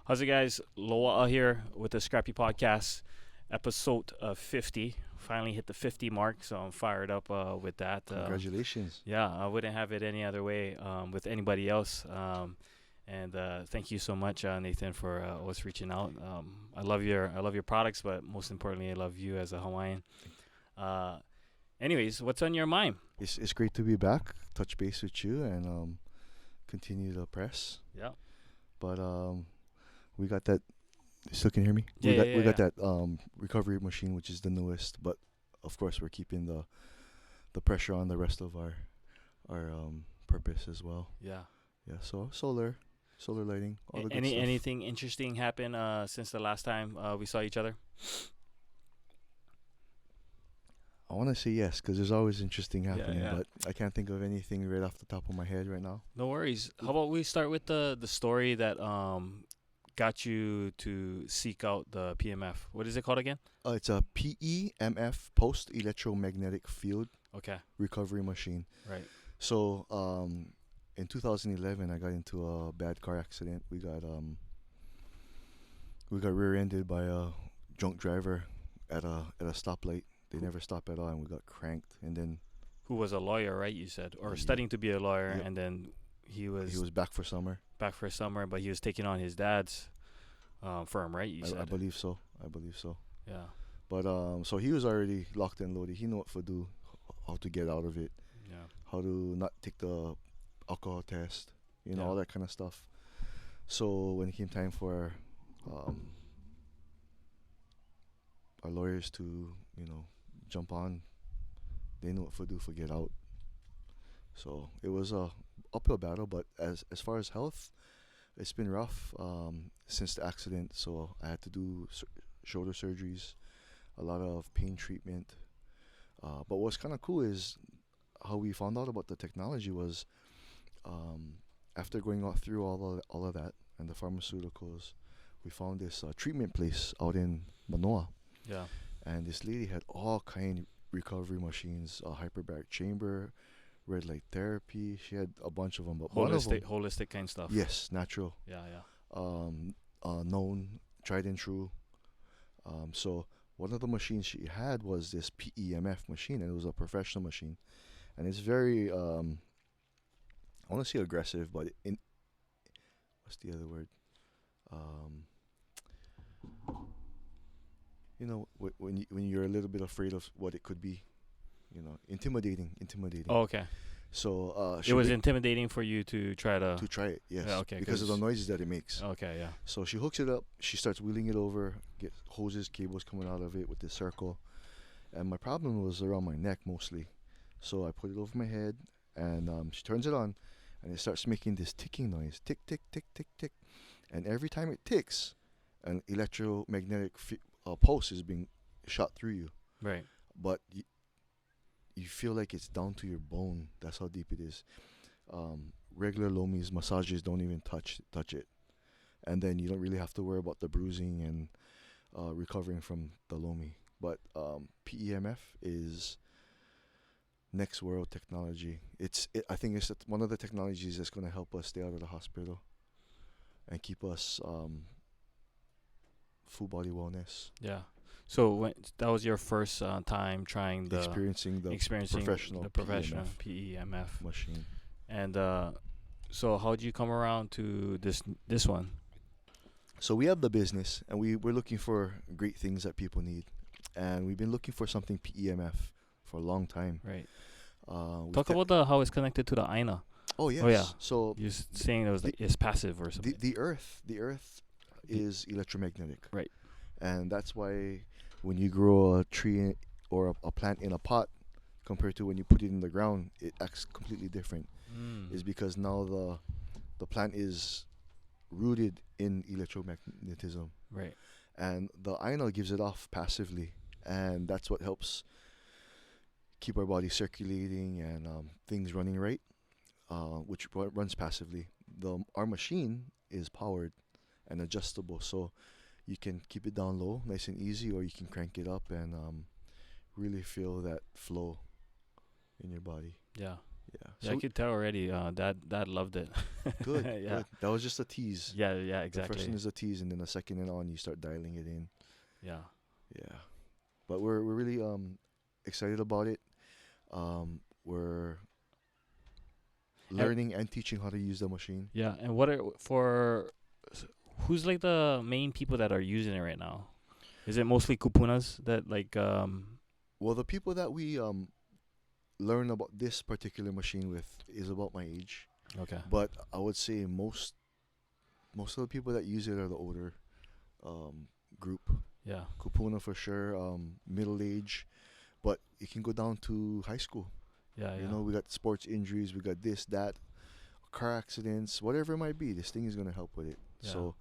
How's it, guys? Loa'a here with the Scrappy Podcast, episode 50. Finally hit the 50 mark, so I'm fired up with that. Congratulations. Yeah, I wouldn't have it any other way with anybody else. And thank you so much, Nathan, for always reaching out. I love your products, but most importantly, I love you as a Hawaiian. Uh, Anyways, what's on your mind? It's great to be back, touch base with you, and continue the press. Yeah. But we got that. You still can hear me? We got that recovery machine, which is the newest. But of course, we're keeping the pressure on the rest of our purpose as well. Yeah. Yeah. So solar lighting, all the good stuff. Anything interesting happened since the last time we saw each other? I want to say yes, because there's always interesting happening, yeah. but I can't think of anything right off the top of my head right now. No worries. How about we start with the story that got you to seek out the PMF? What is it called again? It's a PEMF, post electromagnetic field Okay. recovery machine. Right. So in 2011, I got into a bad car accident. We got rear-ended by a drunk driver at a stoplight. They never stopped at all, and we got cranked. And then Who was a lawyer, right? You said, or Yeah. studying to be a lawyer, Yep. and then he was back for summer. back for summer, but he was taking on his dad's firm, right? You I said. believe so. Yeah. But so he was already locked and loaded. He knew what to do, how to get out of it, Yeah. how to not take the alcohol test, Yeah. all that kind of stuff. So when it came time for our lawyers to, jump on, they knew what to do for get out. So it was a uphill battle, but as far as health, it's been rough since the accident. So I had to do shoulder surgeries, a lot of pain treatment. But what's kind of cool is how we found out about the technology was after going through all of that and the pharmaceuticals, we found this treatment place out in Manoa, Yeah. and this lady had all kind recovery machines, a hyperbaric chamber, red light therapy. She had a bunch of them, but one of them, Holistic kind stuff. yes, natural, Yeah. Yeah. known, tried and true. So one of the machines she had was this PEMF machine, and it was a professional machine, and it's very I want to say aggressive, but what's the other word? When you're a little bit afraid of what it could be, intimidating. Oh, okay. So It was intimidating for you to try to. to try it, yes, Yeah, okay, because of the noises that it makes. Okay. Yeah. So she hooks it up. She starts wheeling it over, get hoses, cables coming out of it with this circle. And my problem was around my neck mostly. So I put it over my head, and she turns it on, and it starts making this ticking noise, tick, tick, tick, tick, tick. And every time it ticks, an electromagnetic pulse is being shot through you. Right. But you feel like it's down to your bone. That's how deep it is. Regular lomis, massages don't even touch it. And then you don't really have to worry about the bruising and recovering from the lomi. But PEMF is next world technology. I think it's one of the technologies that's going to help us stay out of the hospital and keep us full body wellness. Yeah. So that was your first time trying Experiencing the professional PEMF machine. And so how did you come around to this one? So we have the business, and we're looking for great things that people need, and we've been looking for something PEMF for a long time. Right. We Talk about how it's connected to the Aina. Oh yes. Oh, yeah. So You're saying it was it's passive or something. the Earth is electromagnetic. Right. And that's why when you grow a tree or a plant in a pot compared to when you put it in the ground, it acts completely different. Is because now the plant is rooted in electromagnetism, Right. and the Aina gives it off passively, and that's what helps keep our body circulating and things running right, which runs passively. Our machine is powered and adjustable, so you can keep it down low, nice and easy, or you can crank it up and really feel that flow in your body. Yeah. Yeah. Yeah, I So could tell already. Dad loved it. good, Yeah. good. That was just a tease. Yeah, yeah, The first exactly. one is a tease, and then the second and on, you start dialing it in. Yeah. Yeah. But we're really excited about it. We're And, learning and teaching how to use the machine. yeah, and what are for who's like the main people that are using it right now? Is it mostly kupunas that like Well, the people that we learn about this particular machine with is about my age, okay. but I would say most of the people that use it are the older group. Yeah. Kupuna for sure, middle age, but it can go down to high school. Yeah, yeah. You know, we got sports injuries, we got this, that, car accidents, whatever it might be. This thing is gonna help with it. Yeah. So,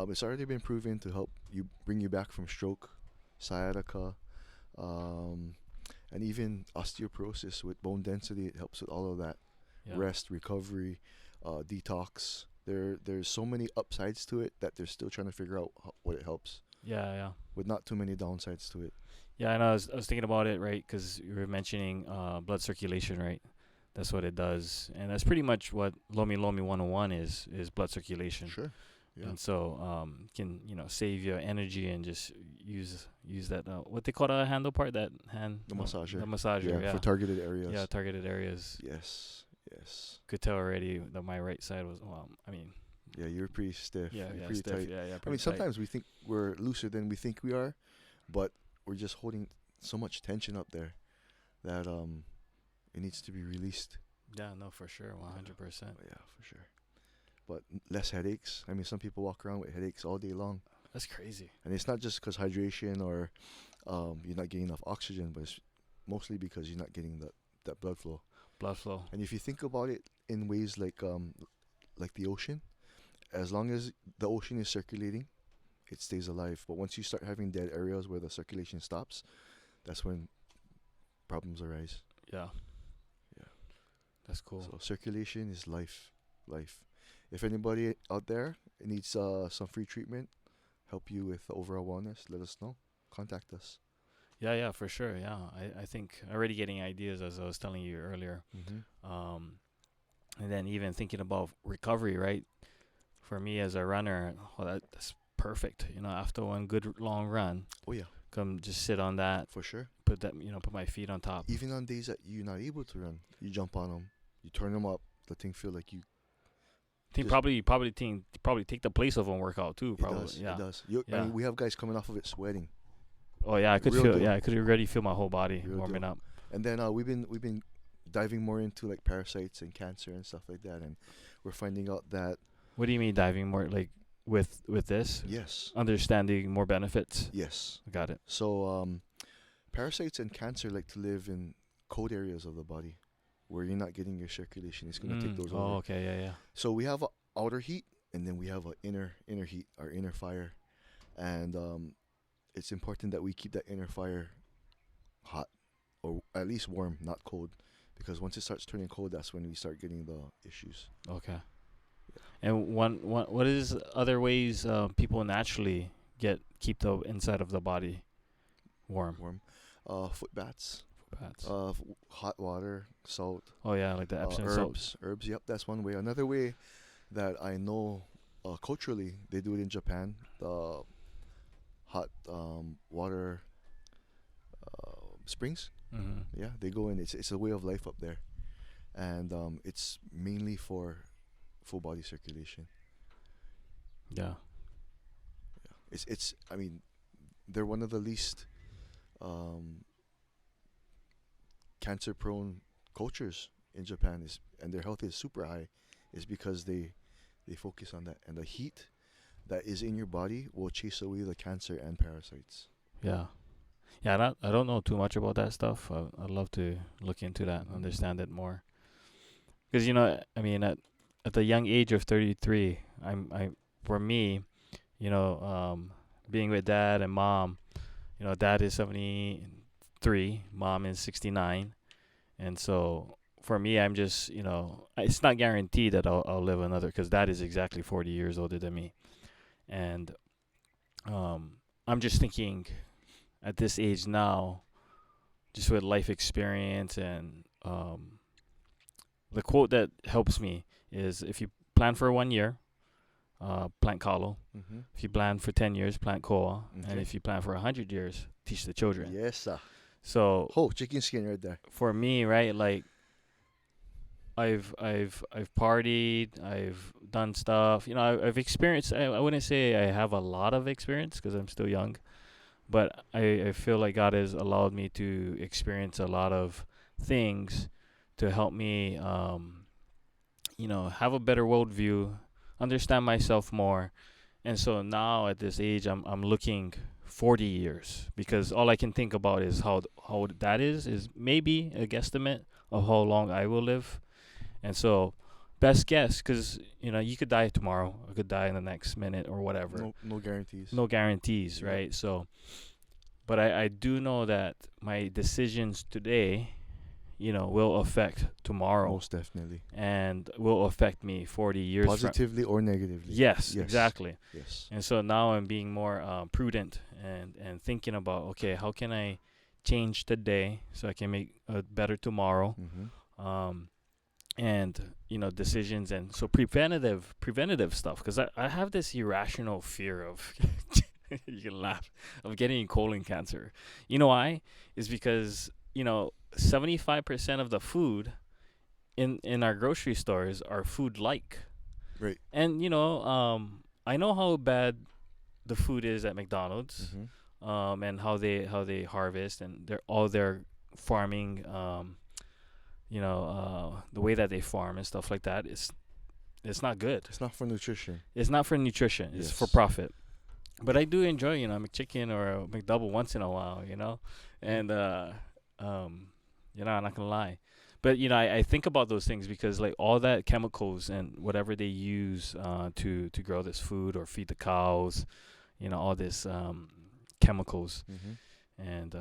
it's already been proven to help you bring you back from stroke, sciatica, and even osteoporosis with bone density. It helps with all of that. Yeah. Rest, recovery, detox. There's so many upsides to it that they're still trying to figure out what it helps, Yeah, yeah. with not too many downsides to it. Yeah, I know. I was thinking about it, right? Because you were mentioning blood circulation, right? That's what it does, and that's pretty much what Lomi Lomi 101 is blood circulation. Sure. Yeah. And so can save your energy and just use that what they call the handle part, that hand, The massager. the massager, yeah, For targeted areas. yeah, targeted areas. Yes. Yes. Could tell already that my right side was Yeah, you're pretty stiff. yeah, You're yeah, pretty stiff, tight. yeah, I mean, pretty tight. sometimes we think we're looser than we think we are, but we're just holding so much tension up there that it needs to be released. Yeah, no, for sure, 100%. Yeah, for sure. But less headaches. I mean, some people walk around with headaches all day long, That's crazy. and it's not just because hydration or you're not getting enough oxygen, but it's mostly because you're not getting that blood flow. Blood flow. And if you think about it in ways like the ocean, as long as the ocean is circulating, it stays alive. But once you start having dead areas where the circulation stops, that's when problems arise. Yeah. Yeah. That's cool. So circulation is life. If anybody out there needs some free treatment, help you with overall wellness, let us know. Contact us. Yeah, yeah, for sure. Yeah, I think already getting ideas, as I was telling you earlier. Mm-hmm. And then even thinking about recovery, right? For me as a runner, that's perfect. After one good long run, Oh yeah, come just sit on that, for sure. put my feet on top. Even on days that you're not able to run, you jump on them, you turn them up. The thing feel like you. Think just- probably take the place of a workout too. Probably, It does. yeah. It does. I Yeah. mean, we have guys coming off of it sweating, Oh yeah, I could Real feel. deal. Yeah, I could already feel my whole body Real warming deal. up. and then we've been diving more into like parasites and cancer and stuff like that, and we're finding out that What do you mean diving more like with this? yes, Understanding more benefits. yes. Got it. So parasites and cancer like to live in cold areas of the body where you're not getting your circulation. It's gonna take those Oh, over. okay, yeah, yeah. So we have a outer heat, and then we have a inner heat, our inner fire, and it's important that we keep that inner fire hot, or at least warm, not cold, because once it starts turning cold, that's when we start getting the issues. Okay. And what is other ways people naturally keep the inside of the body warm? Warm, foot baths, Pads. hot water, salt, Oh yeah, like the Epsom salt. herbs. Yep, that's one way. Another way that I know culturally, they do it in Japan. The hot water springs. Mm-hmm. Yeah, they go in. It's a way of life up there, and it's mainly for full body circulation. Yeah. Yeah, it's. I mean, they're one of the least cancer prone cultures in Japan, and their health is super high, is because they focus on that, and the heat that is in your body will chase away the cancer and parasites. Yeah. Yeah, I don't know too much about that stuff. I'd love to look into that and understand it more. Because I mean, at the young age of 33, for me, being with dad and mom, dad is 73, mom is 69, and so for me, I'm just it's not guaranteed that I'll live another, because dad is exactly 40 years older than me, and I'm just thinking, at this age now, just with life experience and the quote that helps me is, if you plan for 1 year, plant kalo. Mm-hmm. If you plan for 10 years, plant koa. Okay. And if you plan for 100 years, teach the children. Yes, sir. So Chicken skin right there. for me, right, like I've partied, I've done stuff. You know, I've experienced. I wouldn't say I have a lot of experience because I'm still young, but I feel like God has allowed me to experience a lot of things to help me, you know, have a better worldview, understand myself more, and so now at this age, I'm looking 40 years, because all I can think about is how that is maybe a guesstimate of how long I will live. And so, best guess, because, you know, you could die tomorrow. I could die in the next minute or whatever. No guarantees. No guarantees, Yeah. right? So, but I do know that my decisions today, you know, will affect tomorrow. Most definitely. And will affect me 40 years Positively or negatively. Yes, exactly. Yes. And so now I'm being more prudent and thinking about, okay, how can I change today so I can make a better tomorrow? Mm-hmm. And, you know, decisions, and so preventative stuff, because I have this irrational fear of you can laugh, of getting colon cancer. You know why? Is because, you know, 75% of the food in our grocery stores are food like. Right. And, you know, I know how bad the food is at McDonald's, Mm-hmm. and how they harvest, and their farming, you know, the way that they farm and stuff like that, it's not good. It's not for nutrition. It's not for nutrition. It's for Yes. profit. But I do enjoy, you know, a McChicken or a McDouble once in a while, you know, and you know, I'm not gonna lie. But, you know, I think about those things because, like, all that chemicals and whatever they use to grow this food or feed the cows, you know, all this chemicals Mm-hmm. and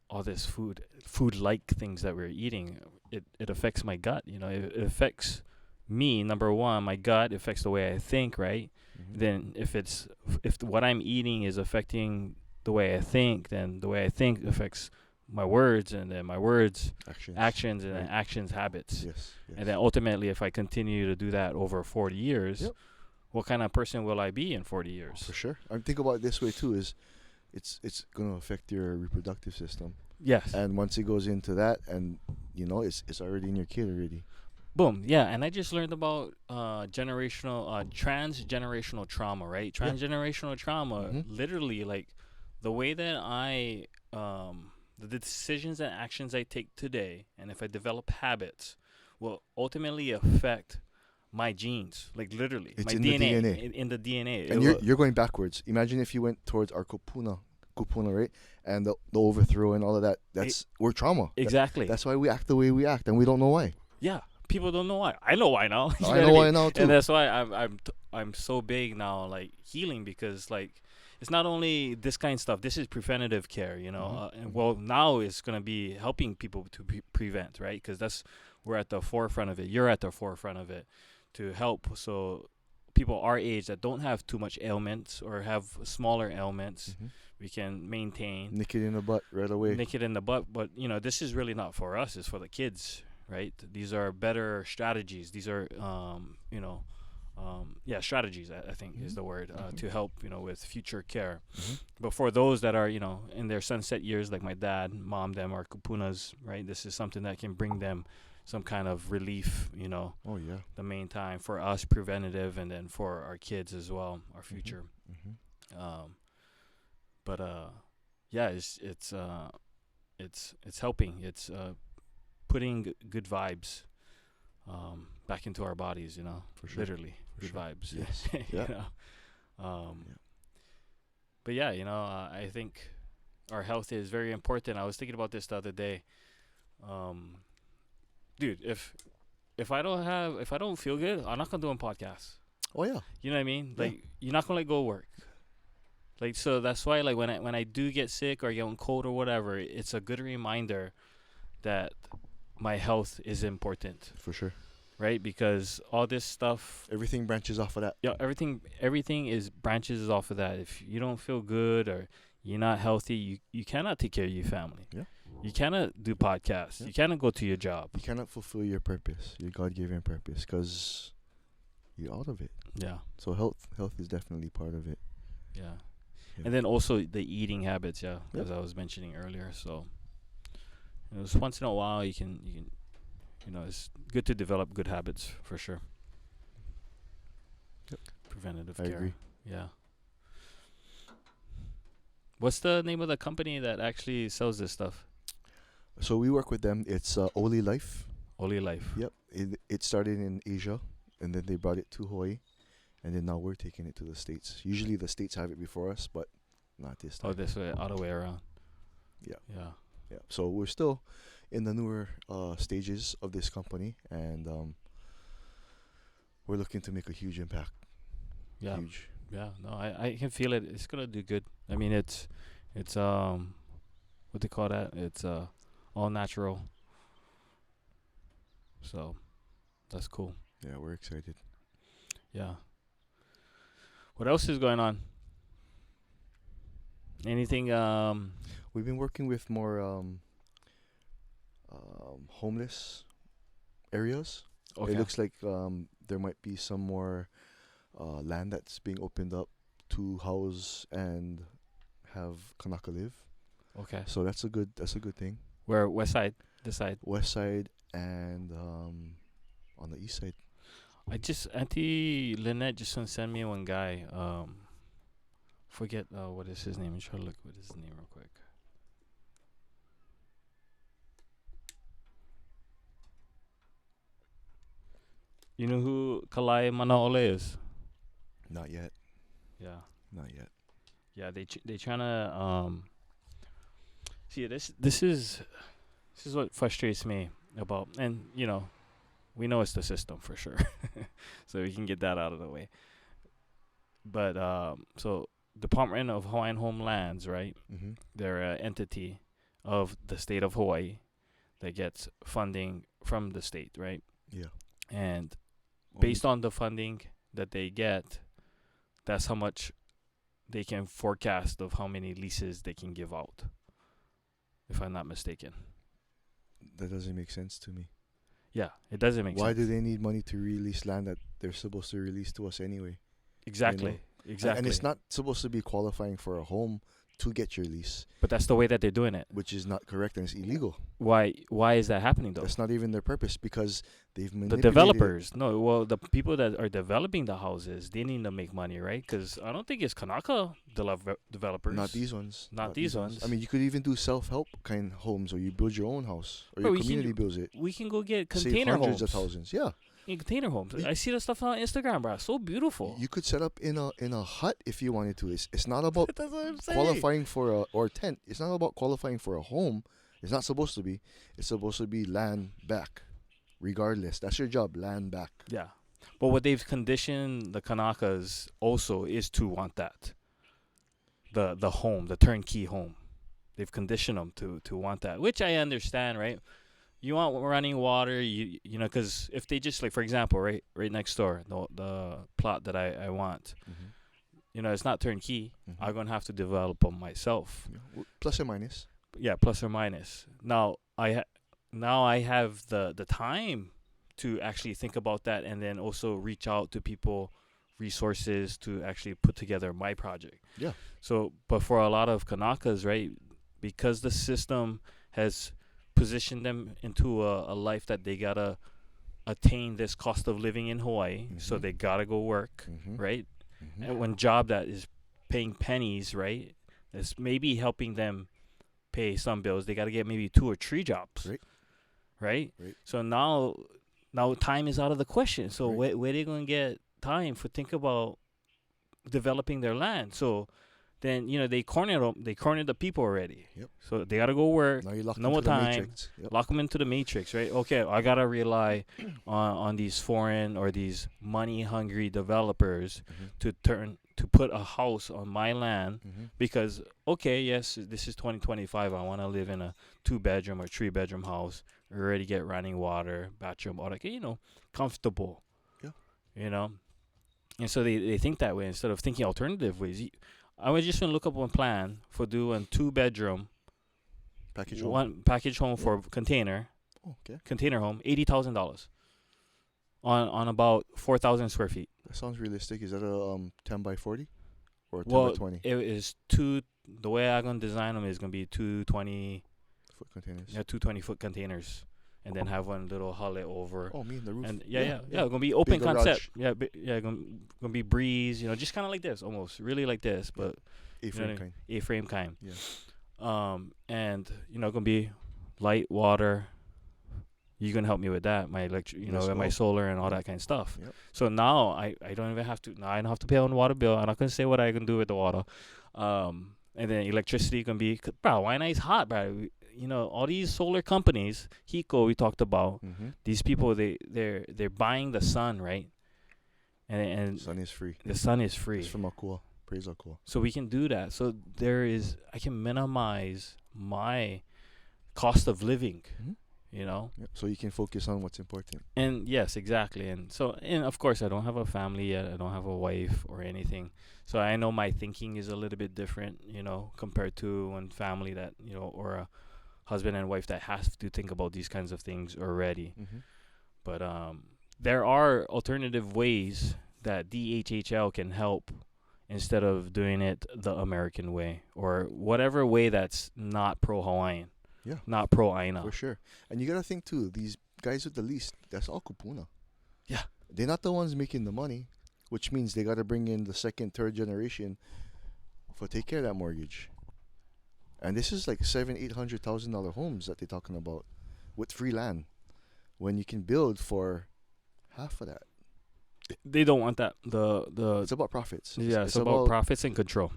all this food-like things that we're eating, it affects my gut. You know, it affects me. Number one, my gut affects the way I think, right? Mm-hmm. Then if what I'm eating is affecting the way I think, then the way I think affects my words, and then my words actions, and then Right. actions habits. Yes. And then ultimately, if I continue to do that over 40 years, Yep. what kind of person will I be in 40 years? For sure. I think about it this way too: is it's gonna affect your reproductive system, Yes. and once it goes into that, and you know, it's already in your kid already. Boom. Yeah. And I just learned about transgenerational trauma, right? Yeah. Transgenerational trauma, Mhm. literally, like, the way that the decisions and actions I take today, and if I develop habits, will ultimately affect my genes, like, literally. It's my in the DNA. In the DNA. And you're going backwards. Imagine if you went towards our kupuna, right? And the overthrow and all of that. We're trauma. Exactly. That's why we act the way we act, and we don't know why. Yeah. People don't know why. I know why now. You I what know why mean? now too. And that's why I'm so big now, like, healing, because, like, it's not only this kind of stuff. This is preventative care, you know. Mhm. And well, now it's gonna be helping people to prevent, right? Because we're at the forefront of it. You're at the forefront of it to help. So people our age that don't have too much ailments or have smaller ailments, Mhm. we can maintain. Nick it in the butt right away. Nick it in the butt. But, you know, this is really not for us. It's for the kids, right? These are better strategies. These are, you know, strategies, I think is the word, to help, you know, with future care. Mhm. But for those that are, you know, in their sunset years, like my dad, mom, them are kupunas, right? This is something that can bring them some kind of relief, you know, Oh yeah. the main time for us, preventative, and then for our kids as well, our future. Mm-hmm. But yeah, it's helping. It's putting good vibes back into our bodies, you know, For sure. literally For good sure. vibes. Yes. You Yeah. know? Yeah. But yeah, you know, I think our health is very important. I was thinking about this the other day. Dude, if I don't feel good, I'm not gonna do a podcast. Oh yeah. You know what I mean? Yeah. Like, you're not gonna let go work. Like, so that's why, like, when I do get sick or get on cold or whatever, it's a good reminder that my health is important, For sure. right? Because all this stuff, Everything branches off of that. yeah, everything is branches off of that. If you don't feel good or you're not healthy, you cannot take care of your family. Yeah. You cannot do podcasts. Yep. You cannot go to your job. You cannot fulfill your purpose, your God-given purpose, because you're out of it. Yeah. So health is definitely part of it. Yeah. Yeah. And then also the eating habits, Yep. as I was mentioning earlier. So, just once in a while you can, it's good to develop good habits for sure. Yep. Preventative I care. agree. Yeah. What's the name of the company that actually sells this stuff? So we work with them. It's Oli Life. Oli Life. Yep. It started in Asia, and then they brought it to Hawaii, and then now we're taking it to the States. Usually the States have it before us, but not this time. Oh, this way, other way around. Yeah. Yeah. Yeah. So we're still in the newer stages of this company, and we're looking to make a huge impact. Yeah. Huge. Yeah. No, I can feel it. It's gonna do good. I mean, it's what they call that? It's all natural. So that's cool. Yeah, we're excited. Yeah. What else is going on? Anything? We've been working with more homeless areas. Okay. It looks like there might be some more land that's being opened up to house and have Kanaka live. Okay. So that's a good thing. Where west side? This side. West side and on the east side. Auntie Lynette just sent me one guy. Forget what is his name. I'm trying to look what is his name real quick. You know who Kalai Manaole is? Not yet. Yeah. Not yet. Yeah, they trying to see this is what frustrates me about, and we know it's the system for sure. So we can get that out of the way. But so Department of Hawaiian Homelands, right? Mm-hmm. They're an entity of the state of Hawaii that gets funding from the state, right? Yeah. And based on the funding that they get, that's how much they can forecast of how many leases they can give out, if I'm not mistaken. That doesn't make sense to me. Yeah, it doesn't make sense. Why do they need money to release land that they're supposed to release to us anyway? Exactly. Exactly. And it's not supposed to be qualifying for a home to get your lease. But that's the way that they're doing it. Which is not correct and it's illegal. Why is that happening though? That's not even their purpose because they've manipulated. The developers. No, well, the people that are developing the houses, they need to make money, right? Because I don't think it's Kanaka developers. Not these ones. Not these ones. I mean, you could even do self-help kind homes, or you build your own house, or Bro, your community builds it. We can go get Save container hundreds homes. of thousands. Yeah. In container homes. I see the stuff on Instagram, bro. So beautiful. You could set up in a hut if you wanted to. It's not about That's what I'm saying. qualifying for or tent. It's not about qualifying for a home. It's not supposed to be. It's supposed to be land back, regardless. That's your job, land back. Yeah. But what they've conditioned the Kanakas also is to want that. The home, the turnkey home. They've conditioned them to want that, which I understand, right? You want running water, you know, because if they just, like, for example, right next door, the plot that I want, it's not turnkey. Mm-hmm. I'm going to have to develop them myself. Yeah. Plus or minus. Yeah, plus or minus. Now I have the time to actually think about that, and then also reach out to people, resources to actually put together my project. Yeah. So, but for a lot of Kanakas, right, because the system has positioned them into a life that they gotta attain this cost of living in Hawaii, so they gotta go work, right? And one job that is paying pennies, right, is maybe helping them pay some bills. They gotta get maybe 2 or 3 jobs, right? So now time is out of the question. So where they gonna get time for think about developing their land? So then they cornered the people already. Yep. So they gotta go work. Now you lock no more time. Yep. Lock them into the matrix, right? Okay, I gotta rely on these foreign or these money hungry developers to put a house on my land because yes, this is 2025. I want to live in a 2-bedroom or 3-bedroom house. Already get running water, bathroom, all that. Comfortable. Yeah. And so they think that way instead of thinking alternative ways. I was just gonna look up one plan for doing 2-bedroom Package home. One package home for container. Oh, okay. Container home, $80,000 on about 4,000 square feet. That sounds realistic. Is that a 10 by 40 or 10 Well, by 20 it is two. The way I'm gonna design them is gonna be 220. foot containers? Yeah, 220-foot containers, and then have one little hullet over. Oh, me and the roof. And yeah, gonna be open Big concept. Gonna be breeze. Just kind of like this, almost really like this, but A-frame kind. A-frame kind. Yeah. And gonna be light water. You can help me with that, my electric, and my solar and all that kind of stuff. Yep. So now I don't even have to. Now I don't have to pay on the water bill. I'm not gonna say what I can do with the water. And then electricity can be, bro. Waianae's hot, bro. All these solar companies, Hiko, we talked about. Mm-hmm. These people, they're buying the sun, right? And Sun is free. the sun is free. It's from Akua. Praise Akua. So we can do that. So I can minimize my cost of living. Mm-hmm. Yep. So you can focus on what's important. And yes, exactly. And of course, I don't have a family yet. I don't have a wife or anything. So I know my thinking is a little bit different, compared to one family that, or a husband and wife that has to think about these kinds of things already. Mm-hmm. But there are alternative ways that DHHL can help instead of doing it the American way or whatever way that's not pro-Hawaiian. Yeah. Not pro-Aina. For sure. And you got to think, too, these guys with the lease, that's all kupuna. Yeah. They're not the ones making the money, which means they got to bring in the second, third generation for take care of that mortgage. And this is like $700,000-$800,000 homes that they're talking about with free land when you can build for half of that. They don't want that. It's about profits. Yeah, it's about profits and control.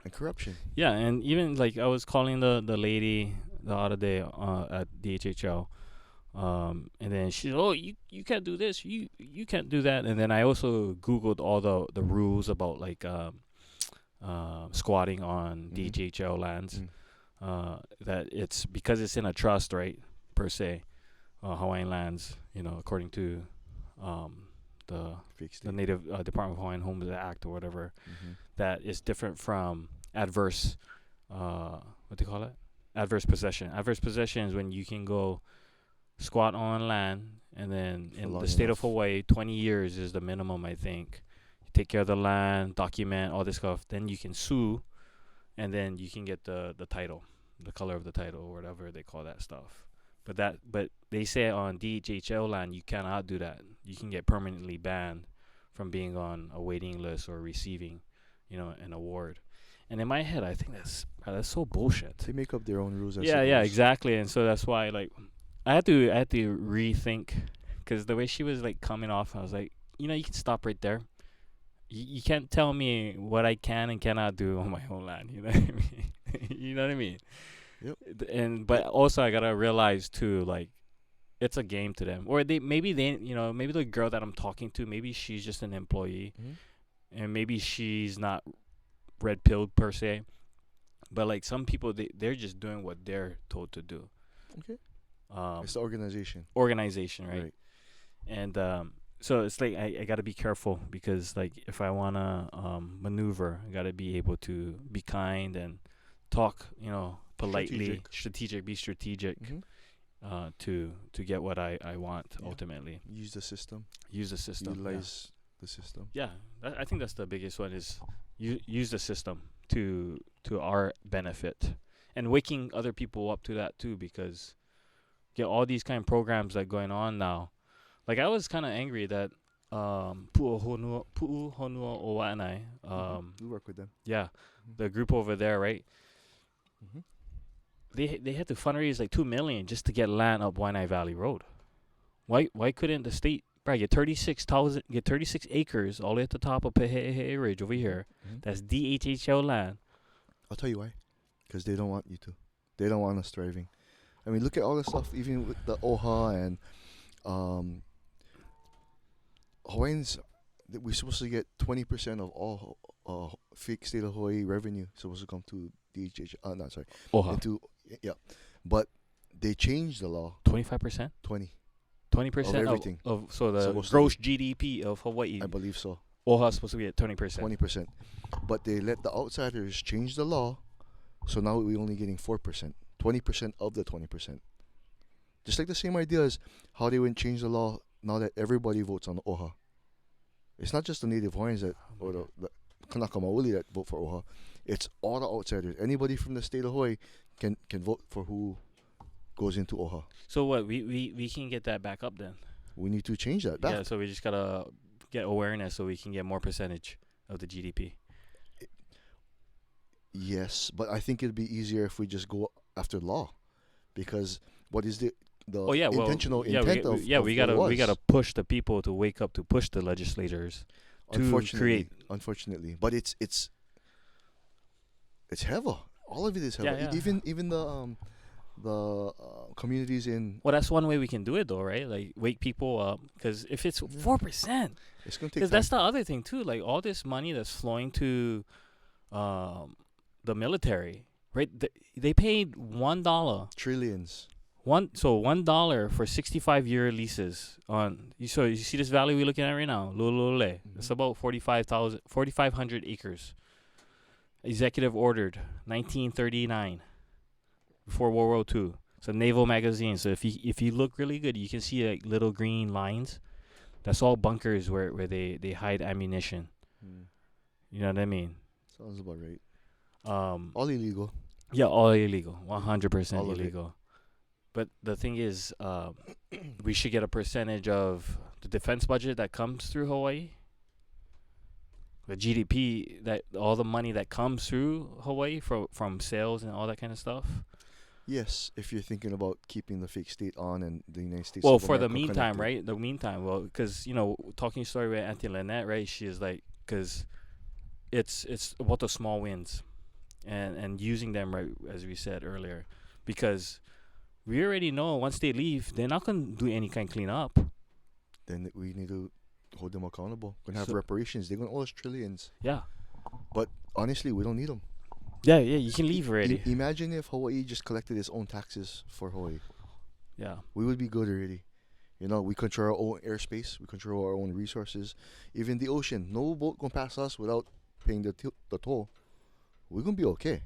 And corruption. Yeah, and even like I was calling the lady the other day at DHHL, and then she's, oh, you can't do this, you can't do that, and then I also Googled all the rules about like squatting on DHHL lands. That it's because it's in a trust, right, per se, Hawaiian lands, according to the Native Department of Hawaiian Homes Act or whatever, that is different from adverse, what do you call it? Adverse possession. Adverse possession is when you can go squat on land, and then in the state of Hawaii, 20 years is the minimum, I think. You take care of the land, document, all this stuff, then you can sue, and then you can get the title, the color of the title, or whatever they call that stuff. But they say on DHHL land, you cannot do that. You can get permanently banned from being on a waiting list or receiving, an award. And in my head, I think that's so bullshit. They make up their own rules. Yeah, exactly. And so that's why, like, I had to rethink, because the way she was like coming off, I was like, you can stop right there. You can't tell me what I can and cannot do on my own land. You know what I mean? You know what I mean? Yep. But also I gotta realize too, like, it's a game to them, or maybe the girl that I'm talking to, maybe she's just an employee, and maybe she's not red pilled per se, but like some people, they're just doing what they're told to do. Okay. It's the organization, right? And so it's like I gotta be careful, because like if I wanna maneuver, I gotta be able to be kind and talk, politely, be strategic, to get what I want ultimately. Use the system. Utilize the system. Yeah, I think that's the biggest one, is use the system to our benefit, and waking other people up to that too, because all these kind of programs that are going on now. Like, I was kind of angry that Pu'u Honua o Waianae, we work with them. Yeah, the group over there, right? They had to fundraise like $2 million just to get land up Waianae Valley Road. Why couldn't the state get 36 acres all the way at the top of Pehe'ehe Ridge over here? That's DHHL land. I'll tell you why. Because they don't want you to. They don't want us thriving. I mean, look at all the stuff, even with the OHA and Hawaiians. We're supposed to get 20% of all fake state of Hawaii revenue supposed to come to DHH. OHA. But they changed the law. 25%. 20% of everything. So the gross GDP of Hawaii. I believe so. OHA is supposed to be at 20%. 20%. But they let the outsiders change the law, so now we're only getting 4%. 20% of the 20%. Just like the same idea as how they wouldn't change the law now that everybody votes on OHA. It's not just the native Hawaiians or the Kanaka Maoli that vote for OHA. It's all the outsiders. Anybody from the state of Hawaii can vote for who goes into OHA. So what? We can get that back up then. We need to change that back. Yeah. So we just gotta get awareness so we can get more percentage of the GDP. Yes, but I think it'd be easier if we just go after law, because what is the intentional intent of we gotta push the people to wake up, to push the legislators to create. Unfortunately, but it's heavy. All of it is heavy. Yeah. Even the communities in. Well, that's one way we can do it, though, right? Like wake people up, because if it's 4%, it's gonna take. Because that's the other thing too. Like all this money that's flowing to, the military, right? They paid $1. Trillions. $1 for 65-year leases on. You see this valley we're looking at right now, Loa'a. Mm-hmm. It's about 4,500 acres. Executive ordered 1939, before World War II. It's a naval magazine. So if you look really good, you can see like little green lines. That's all bunkers where they hide ammunition. You know what I mean? Sounds about right. All illegal. Yeah, all illegal. 100% all illegal. But the thing is, we should get a percentage of the defense budget that comes through Hawaii. The GDP, that all the money that comes through Hawaii from sales and all that kind of stuff. Yes, if you're thinking about keeping the fake state on and the United States. Well, of for the America meantime, connected. right? The meantime, well, because talking story with Auntie Lynette, right? She is like, because it's about the small wins, and using them, right, as we said earlier, because we already know once they leave, they're not gonna do any kind of cleanup. Then we need to hold them accountable. We're gonna have reparations. They're gonna owe us trillions. Yeah. But honestly, we don't need them. Yeah, you can leave already. Imagine if Hawaii just collected its own taxes for Hawaii. Yeah. We would be good already. We control our own airspace. We control our own resources. Even the ocean. No boat gonna pass us without paying the toll. We're gonna be okay.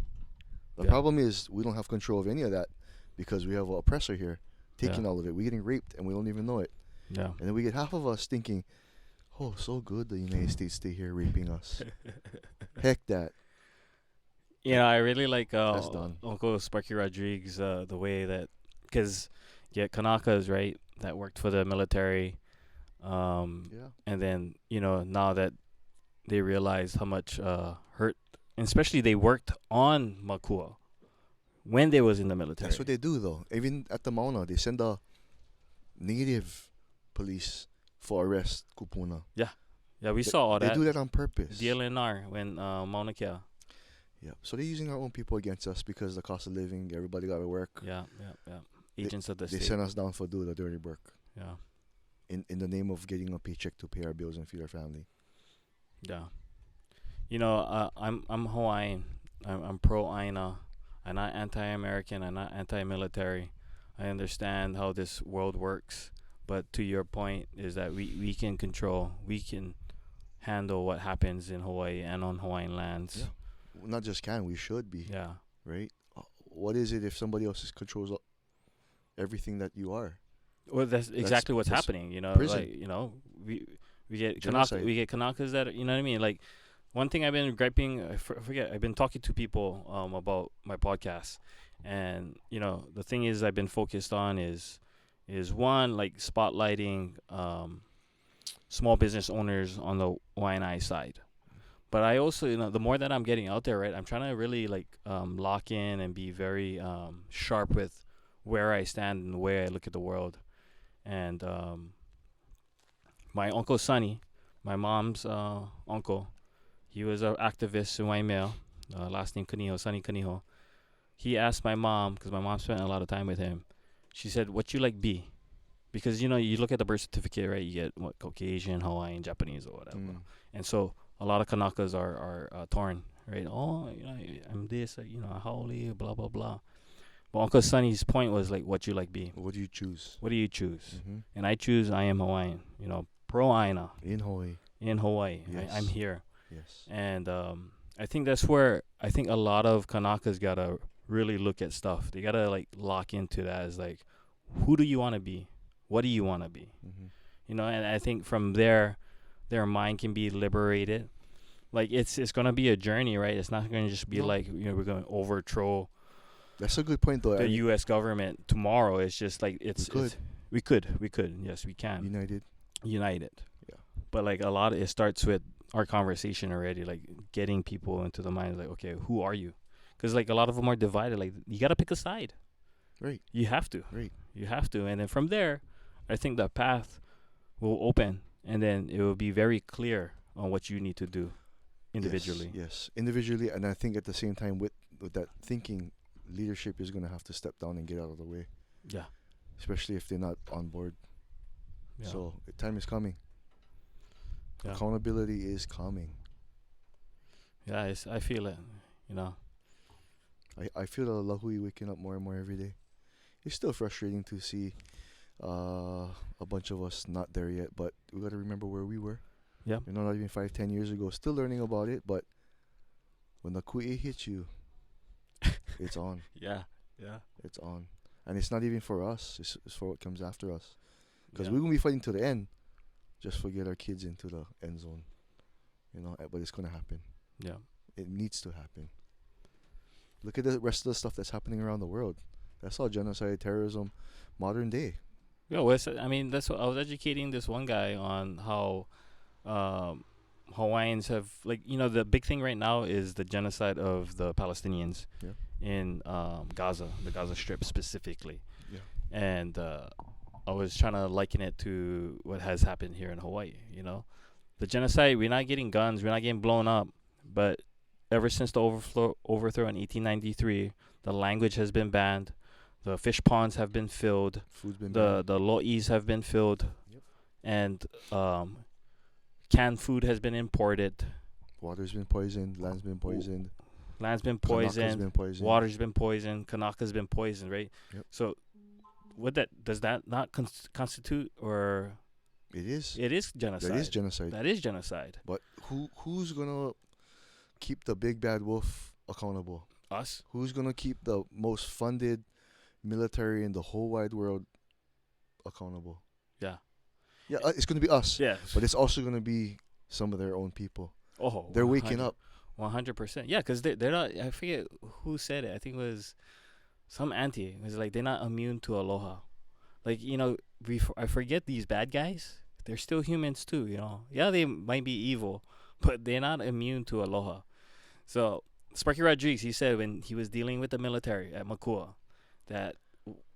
The problem is we don't have control of any of that because we have an oppressor here taking all of it. We're getting raped and we don't even know it. Yeah. And then we get half of us thinking, oh, so good the United States stay here raping us. Heck that. I really like That's done. Uncle Sparky Rodriguez, the way that, because Kanakas, right, that worked for the military, and then now that they realize how much hurt, and especially they worked on Makua when they was in the military. That's what they do though. Even at the Mauna, they send the native police for arrest kupuna. Yeah, we saw all that. They do that on purpose. DLNR when Mauna Kea. Yeah, so they're using our own people against us because the cost of living, everybody got to work. Yeah. Agents of the state. They send us down for do the dirty work. Yeah. In the name of getting a paycheck to pay our bills and feed our family. Yeah. I'm Hawaiian. I'm pro Aina. I'm not anti-American. I'm not anti-military. I understand how this world works, but to your point is that we can control. We can handle what happens in Hawaii and on Hawaiian lands. Yeah. Not just can, we should be. Yeah. Right? What is it if somebody else controls everything that you are? Well, that's exactly what's happening. Prison. Like we get Genocide. Kanakas that what I mean. Like one thing I've been griping, I forget. I've been talking to people about my podcast, and the thing is I've been focused on is one, like spotlighting small business owners on the Waianae side. But I also, the more that I'm getting out there, right, I'm trying to really lock in and be very sharp with where I stand and the way I look at the world. And my Uncle Sonny, my mom's uncle, he was an activist in Waimea, last name Kaniho, Sonny Kaniho. He asked my mom, because my mom spent a lot of time with him, she said, what you like be? Because, you look at the birth certificate, right, you get Caucasian, Hawaiian, Japanese, or whatever. And so a lot of Kanakas are torn, right? Oh, I'm this, haole, blah, blah, blah. But Uncle Sonny's point was, like, what you like be. What do you choose? What do you choose? Mm-hmm. And I choose I am Hawaiian, pro Aina. In Hawaii. In Hawaii. Yes. Right? I'm here. Yes. And I think that's where I think a lot of Kanakas got to really look at stuff. They gotta like lock into that as like, who do you want to be? What do you want to be? Mm-hmm. You know, and I think from there, their mind can be liberated. Like it's gonna be a journey, right? It's not gonna just be No. like, you know, we're gonna overthrow That's a good point, though. the U.S. government tomorrow. It's just like we could, yes, we can United. unite it. Yeah. But like a lot of it starts with our conversation already, like getting people into the mind, like, okay, who are you? Because like a lot of them are divided. Like you gotta pick a side. Right. You have to. Right. You have to, and then from there, I think the path will open, and then it will be very clear on what you need to do individually. Yes. Individually, and I think at the same time with that thinking, leadership is gonna have to step down and get out of the way, Yeah. especially if they're not on board. Yeah. So time is coming. Yeah. Accountability is coming. Yeah, I feel it. You know. I feel the Lahui waking up more and more every day. It's still frustrating to see a bunch of us not there yet, but we got to remember where we were. Yeah. You know, not even 5-10 years ago. Still learning about it, but when the ku'i hits you, it's on. Yeah. Yeah. It's on. And it's not even for us. It's for what comes after us. Because Yeah. we're going to be fighting to the end. Just forget our kids into the end zone. You know, but it's going to happen. Yeah. It needs to happen. Look at the rest of the stuff that's happening around the world. That's all genocide, terrorism, modern day. Yeah, well, I mean, that's what I was educating this one guy on how Hawaiians have, like, you know, the big thing right now is the genocide of the Palestinians in Gaza, the Gaza Strip specifically. Yeah. And I was trying to liken it to what has happened here in Hawaii, you know. The genocide, we're not getting guns, we're not getting blown up, but ever since the overthrow in 1893, the language has been banned, the fish ponds have been filled, Food's been the banned. lo'is have been filled, Yep. and canned food has been imported, Water's been poisoned. Land's been poisoned. land's been Kanaka's poisoned, been poisoned. water's been poisoned, Kanaka's been poisoned, right? Yep. So, does that not constitute, or It is. it is genocide? That is genocide. That is genocide. But who's gonna keep the big bad wolf accountable? Us? Who's gonna keep the most funded military in the whole wide world accountable? Yeah. Yeah, it's gonna be us. Yeah. But it's also gonna be some of their own people. Oh, They're waking up. 100%. Yeah, because they're not. I forget who said it. I think it was some auntie. It was like they're not immune to aloha. Like, you know, I forget these bad guys. They're still humans too. You know. Yeah, they might be evil, but they're not immune to aloha. So Sparky Rodriguez, he said when he was dealing with the military at Makua, that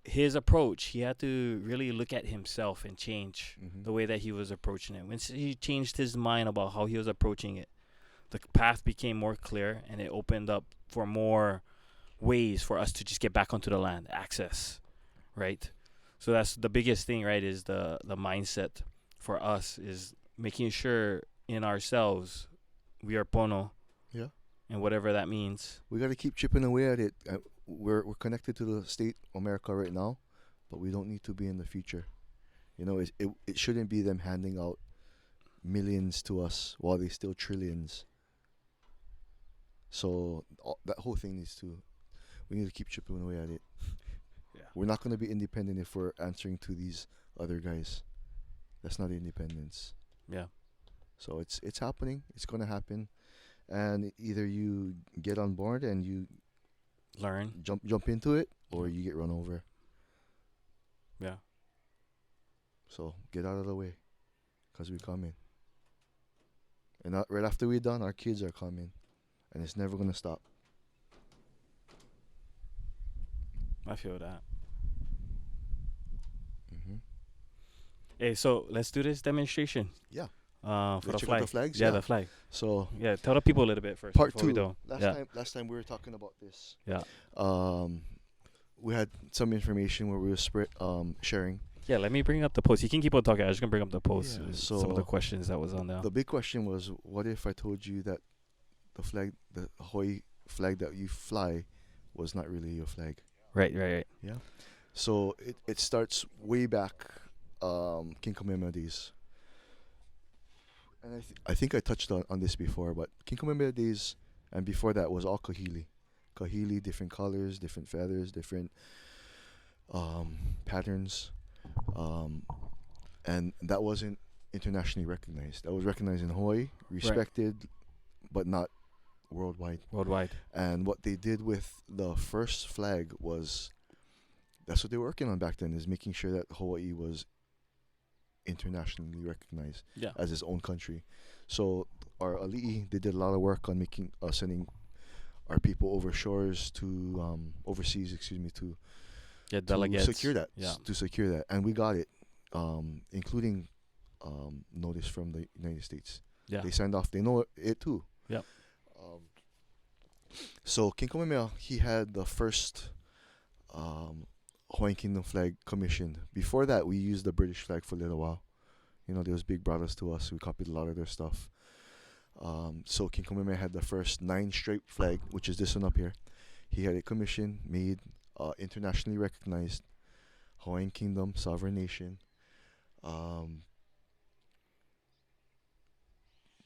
his approach, he had to really look at himself and change Mm-hmm. the way that he was approaching it. When he changed his mind about how he was approaching it, the path became more clear, and it opened up for more ways for us to just get back onto the land, access, right? So that's the biggest thing, right, is the mindset for us is making sure in ourselves we are pono. Yeah. And whatever that means. We got to keep chipping away at it. We're connected to the state of America right now, but we don't need to be in the future. You know, it shouldn't be them handing out millions to us while they steal trillions. So that whole thing we need to keep chipping away at it. Yeah. We're not going to be independent if we're answering to these other guys. That's not independence. Yeah. So it's happening. It's going to happen. And either you get on board and you Learn. jump into it, or you get run over. Yeah. So get out of the way, 'cause we're coming. And right after we're done, our kids are coming, and it's never gonna stop. I feel that. Mm-hmm. Hey, so let's do this demonstration. Yeah. For Let's the check out flag. the flags? Yeah, Yeah. the flag. So Yeah, tell the people a little bit first. part before we 2. do. Last time we were talking about this. Yeah. We had some information where we were sharing. Yeah, let me bring up the post. You can keep on talking. I'm just gonna bring up the post. Yeah, Some of the so questions that was on there. The big question was, what if I told you that the Hawaii flag that you fly was not really your flag? Right. Yeah. So it starts way back, King Kamehameha days. And I think I touched on this before, but King Kamehameha days and before that was all Kahili. kahili, different colors, different feathers, different patterns, um, and that wasn't internationally recognized. That was recognized in Hawaii, respected, but not worldwide. Worldwide. And what they did with the first flag was, that's what they were working on back then, is making sure that Hawaii was internationally recognized as its own country. So our ali'i, they did a lot of work on making sending our people over shores to overseas, to delegates. secure that. To secure that, and we got it, including notice from the United States. Yeah, they signed off. They know it too. Yeah. So King Kamehameha, he had the first Hawaiian Kingdom flag commissioned. Before that, we used the British flag for a little while. You know, they was big brothers to us. We copied a lot of their stuff. So King Kamehameha had the first 9-stripe flag, which is this one up here. He had it commissioned, made, internationally recognized, Hawaiian Kingdom, sovereign nation.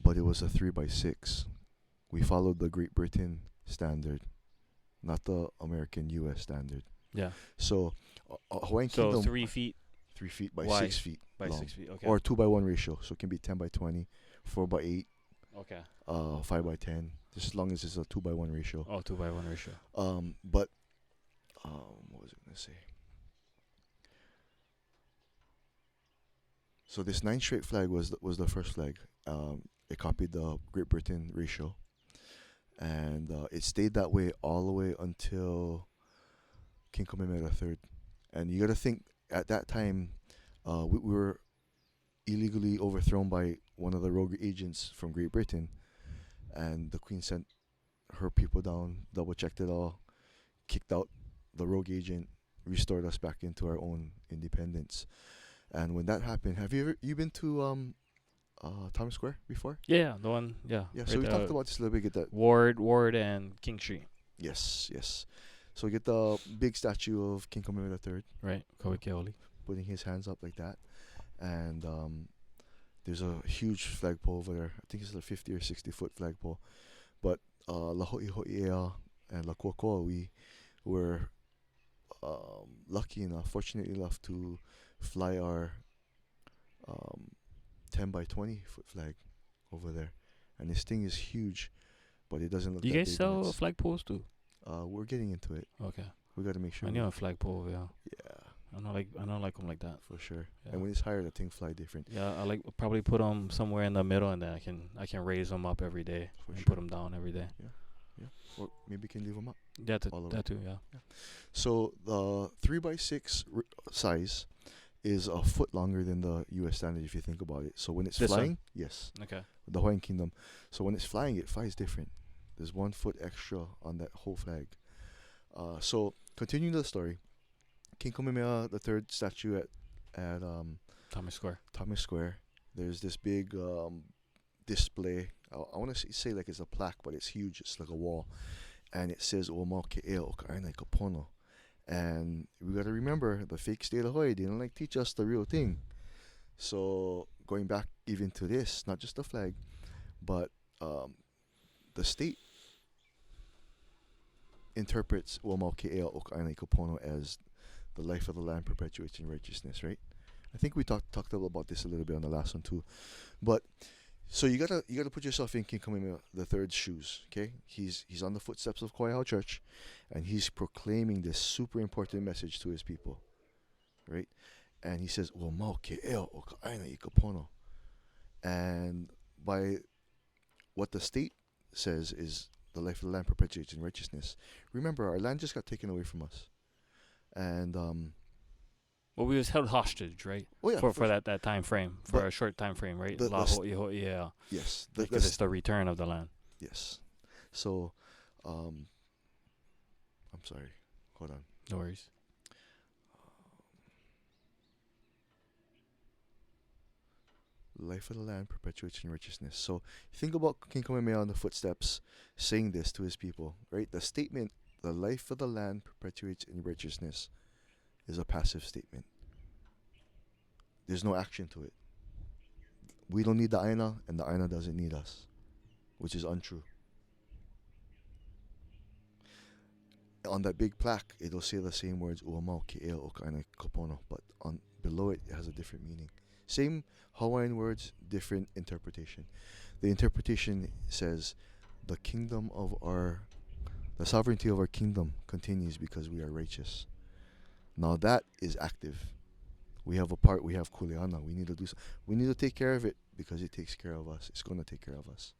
But it was a 3x6. We followed the Great Britain standard, not the American U.S. standard. Yeah. So Hawaiian Kingdom. 3 feet. 3 feet by wide. 6 feet. By long. 6 feet. Okay. Or 2x1 ratio, so it can be 10x20, 4x8. Okay. 5x10. Just as long as it's a 2x1 ratio. Oh, 2x1 ratio. But what was I gonna say? So this 9-stripe flag was the first flag. It copied the Great Britain ratio, and it stayed that way all the way until King Kamehameha III. And you got to think, at that time, we were illegally overthrown by one of the rogue agents from Great Britain, and the Queen sent her people down, double-checked it all, kicked out the rogue agent, restored us back into our own independence. And when that happened, have you been to Times Square before? Yeah, the one. Yeah. Yeah. So we talked about this a little bit. Get that Ward and King Street. Yes. So we get the big statue of King Kamehameha III. Right. Kauikeoli. Putting his hands up like that, and there's a huge flagpole over there. I think it's a 50 or 60-foot flagpole. But La Ho'iho'i'ea and La Kuakoa, we were fortunate enough to fly our 10 by 20 foot flag over there, and this thing is huge, but it doesn't look. You that guys big sell flagpoles too? We're getting into it. Okay. We got to make sure. I need a flagpole. Yeah. Yeah. I don't like them like that. For sure. Yeah. And when it's higher, the thing fly different. Yeah, I like probably put them somewhere in the middle, and then I can raise them up every day For and sure. put them down every day. Yeah. Or maybe can leave them up. That All too. Yeah. So the 3x6 size is a foot longer than the U.S. standard if you think about it. So when it's This flying, one? yes, Okay. the Hawaiian Kingdom. So when it's flying, it flies different. There's 1 foot extra on that whole flag. So continuing the story, King Kamehameha the third statue at Thomas Square. There's this big display. I want to say like it's a plaque, but it's huge. It's like a wall, and it says "Ua ke ea o ka aina I ka pono." And we got to remember, the fake state of Hawaii didn't teach us the real thing. So going back even to this, not just the flag, but the state interprets "Ua ke ea o ka aina I ka pono" as the life of the land perpetuates in righteousness, right? I think we talked about this a little bit on the last one too. But so you gotta put yourself in King Kamehameha the third's shoes, okay? He's on the footsteps of Kauai Church, and he's proclaiming this super important message to his people, right? And he says, "Ua ke ea o ka aina I ka pono," and by what the state says is the life of the land perpetuates in righteousness. Remember, our land just got taken away from us, and well, we was held hostage, right? Oh yeah, for that time frame, for a short time frame, right? La Ho'iho'i'ea. Yes, Because it's the return of the land. Yes. So, I'm sorry. Hold on. No worries. Life of the land perpetuates in righteousness. So think about King Kamehameha on the footsteps saying this to his people, right? The statement, "The life of the land perpetuates in righteousness," is a passive statement. There's no action to it. We don't need the aina, and the aina doesn't need us, which is untrue. on that big plaque, it'll say the same words, Uamau, Ke'ea, Okaina, Kopono, but on below it has a different meaning. Same Hawaiian words, different interpretation. The interpretation says, the sovereignty of our kingdom continues because we are righteous. Now that is active. We have a part, we have kuleana. We need to do we need to take care of it because it takes care of us. It's going to take care of us.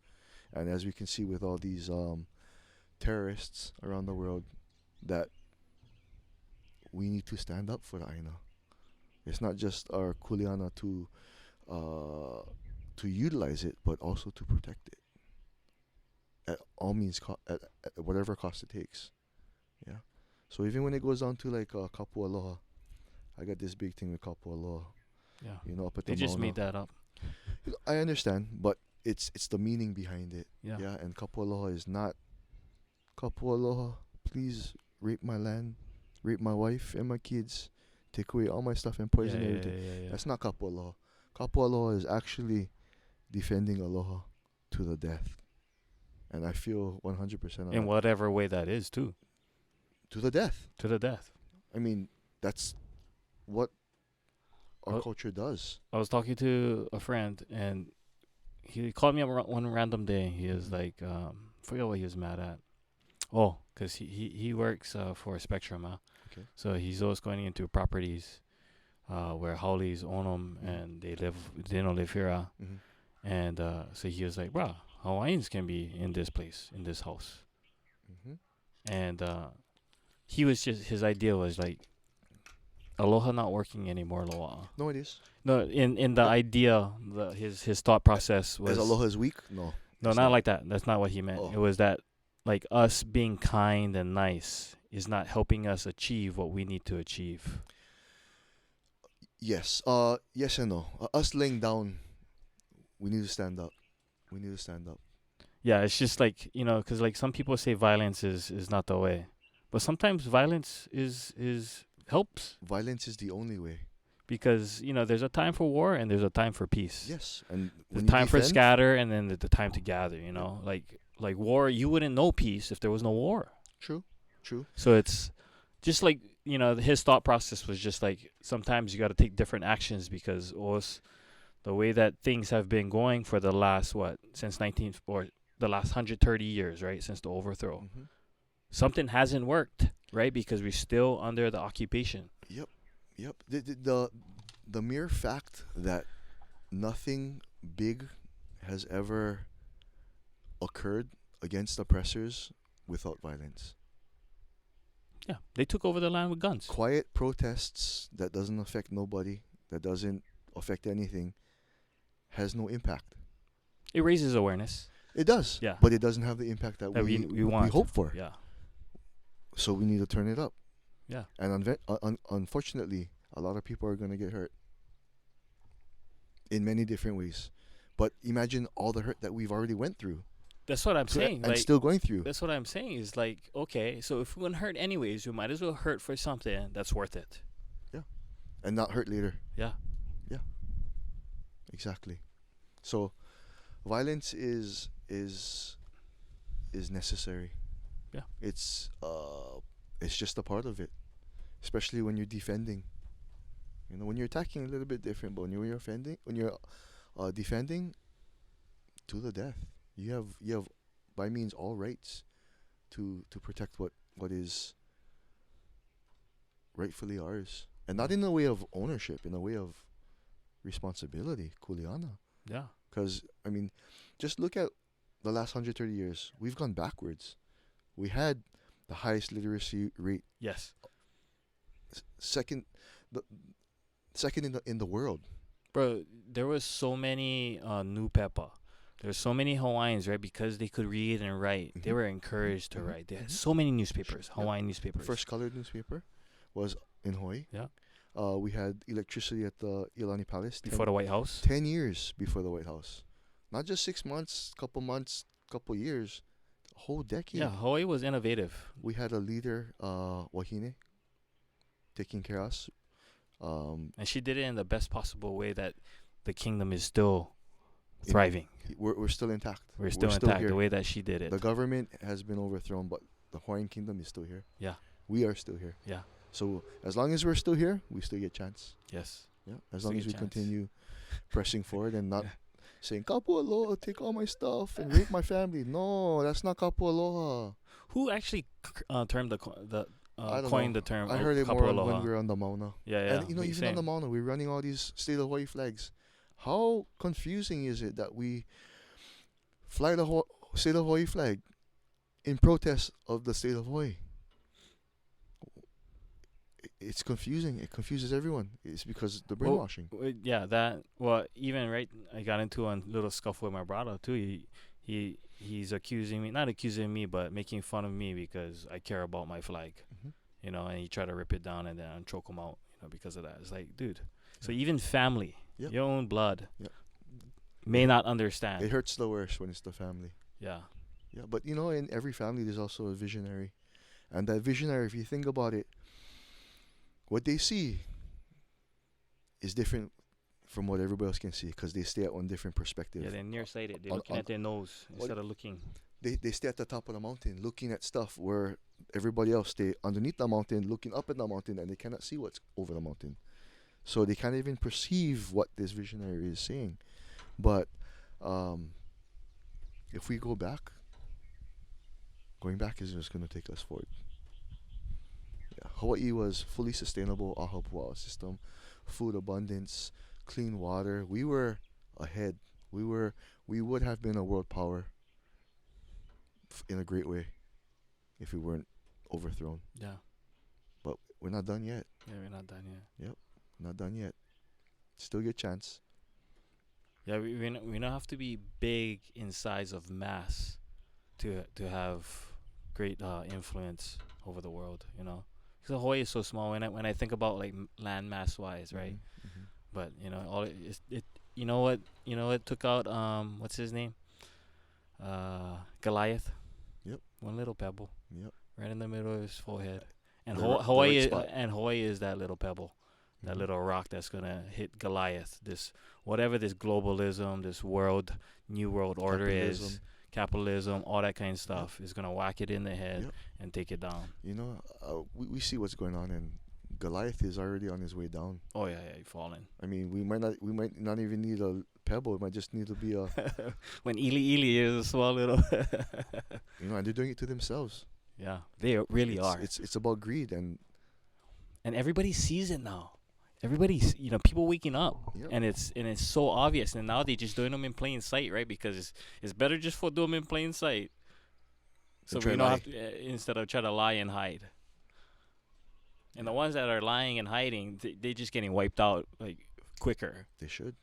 And as we can see with all these terrorists around the world, that we need to stand up for the aina. It's not just our kuleana to utilize it, but also to protect it at all means, at whatever cost it takes. Yeah. So even when it goes down to like Kapu Aloha, I got this big thing with Kapu Aloha. Yeah. You know, up at They the just Mauna. made that up. I understand, but it's the meaning behind it. Yeah. Yeah. And Kapu Aloha is not Kapu Aloha. Please rape my land, rape my wife and my kids, take away all my stuff and poison everything. Yeah. That's not Kapu Aloha. Kapu Aloha is actually defending aloha to the death. And I feel 100% on In that. whatever way that is, too. To the death. To the death. I mean, that's what our Oh. culture does. I was talking to a friend, and he called me up one random day. He was like, forget what he was mad at. Oh, because he works for Spectrum. Okay. So he's always going into properties where Haulis own them, and they don't live here. Mm-hmm. And so he was like, bro, Hawaiians can be in this place, in this house. Mm-hmm. And his idea was like, Aloha not working anymore, Loa'a. No, it is. No, in the idea, his thought process was... As aloha is weak? No. No, not like that. That's not what he meant. Oh. It was that, like, us being kind and nice is not helping us achieve what we need to achieve. Yes. Yes and no. Us laying down, we need to stand up. We need to stand up. Yeah, it's just like, because like some people say violence is not the way, but sometimes violence is helps, Violence is the only way. because there's a time for war and there's a time for peace. Yes. And There's when time you for defend, scatter and then the time to gather. Like war, you wouldn't know peace if there was no war. True. So it's just like, his thought process was just like, sometimes you got to take different actions because the way that things have been going for the last, since the last 130 years, right? Since the overthrow. Mm-hmm. Something hasn't worked, right? Because we're still under the occupation. Yep. The mere fact that nothing big has ever occurred against oppressors without violence. Yeah, they took over the land with guns. Quiet protests that doesn't affect nobody, that doesn't affect anything, has no impact. It raises awareness. It does. Yeah. But it doesn't have the impact that we want. we hope for. Yeah. So we need to turn it up. Yeah. And unfortunately, a lot of people are going to get hurt in many different ways. But imagine all the hurt that we've already went through. That's what I'm saying. And still going through. That's what I'm saying is like, okay, so if we're going to hurt anyways, we might as well hurt for something that's worth it. Yeah. And not hurt later. Yeah. Yeah. Exactly. So violence is necessary. Yeah. It's just a part of it. Especially when you're defending. When you're attacking, a little bit different, but when you're defending, to the death. You have by means all rights to protect what is rightfully ours. And not in a way of ownership, in a way of responsibility, kuleana. Yeah. Because, just look at the last 130 years. We've gone backwards. We had the highest literacy rate. Yes. Second in the world. Bro, there was so many new pepa. There's so many Hawaiians, right? Because they could read and write. Mm-hmm. They were encouraged to Mm-hmm. write. They had Mm-hmm. so many newspapers, Yep. Hawaiian newspapers. First colored newspaper was in Hawaii. Yeah. We had electricity at the Iolani Palace. Before the White House. 10 years before the White House. Not just 6 months, couple years, a whole decade. Yeah, Hawaii was innovative. We had a leader, Wahine, taking care of us. And she did it in the best possible way that the kingdom is still thriving. We're still intact. We're still still intact here. the way that she did it. The government has been overthrown, but the Hawaiian Kingdom is still here. Yeah. We are still here. Yeah. So as long as we're still here, we still get chance. Yes. Yeah. As Still long as we get chance. continue pressing forward and not Yeah. saying Kapu Aloha, take all my stuff and rape my family. No, that's not Kapu Aloha. Who actually termed I don't coined know. the term? I heard it Kapu more Aloha? when we were on the Mauna. Yeah, yeah. And even on the Mauna, we're running all these state of Hawaii flags. How confusing is it that we fly the state of Hawaii flag in protest of the state of Hawaii? It's confusing. It confuses everyone. It's because the brainwashing. Yeah, that. Well, even right, I got into a little scuffle with my brother too. He's accusing me, not accusing me, but making fun of me because I care about my flag. Mm-hmm. You know, and he tried to rip it down and then choke him out. You know, because of that. It's like, dude. So even family, your own blood, may not understand. It hurts the worst when it's the family. Yeah. Yeah, but you know, in every family, there's also a visionary, and that visionary, if you think about it, what they see is different from what everybody else can see because they stay at one different perspective. Yeah, they're nearsighted. They're looking at their nose instead of looking. They stay at the top of the mountain looking at stuff where everybody else stay underneath the mountain looking up at the mountain and they cannot see what's over the mountain. So they can't even perceive what this visionary is saying. But if we go back, going back is just going to take us forward. Yeah, Hawaii was fully sustainable aha system, food abundance, clean water. We were ahead. We would have been a world power in a great way if we weren't overthrown. Yeah. But we're not done yet. Yeah, we're not done yet. Yep, not done yet. Still get chance. Yeah, we don't have to be big in size of mass to have great influence over the world, you know. Because Hawaii is so small. When I think about like land mass wise, right? Mm-hmm. But you know, all it you know what took out what's his name? Goliath. Yep. One little pebble. Yep. Right in the middle of his forehead. And Hawaii is that little pebble. That little rock that's gonna hit Goliath. This globalism, this new world order is capitalism, all that kind of stuff is gonna whack it in the head and take it down. You know, we see what's going on, and Goliath is already on his way down. Oh yeah, he's falling. I mean, we might not even need a pebble. It might just need to be a. When Ili is a small little. You know, and they're doing it to themselves. Yeah, they really are. It's about greed and everybody sees it now. Everybody's, people waking up, and it's so obvious. And now they're just doing them in plain sight, right? Because it's better just for do them in plain sight, so we don't have to, instead of try to lie and hide. And the ones that are lying and hiding, they're just getting wiped out like quicker. They should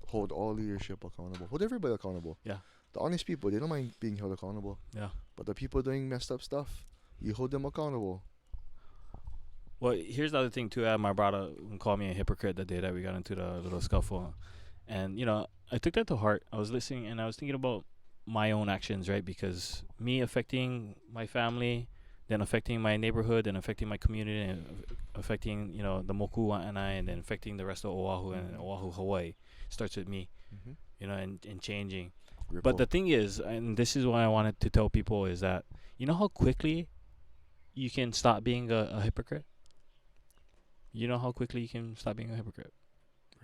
hold all leadership accountable. Hold everybody accountable. Yeah. The honest people, they don't mind being held accountable. Yeah. But the people doing messed up stuff, you hold them accountable. Well, here's the other thing too. My brother called me a hypocrite the day that we got into the little scuffle, and I took that to heart. I was listening and I was thinking about my own actions, right? Because me affecting my family, then affecting my neighborhood, and affecting my community, and affecting the moku and then affecting the rest of Oahu and Oahu, Hawaii, starts with me, and changing. Ripple. But the thing is, and this is what I wanted to tell people, is that how quickly you can stop being a hypocrite. You know how quickly you can stop being a hypocrite?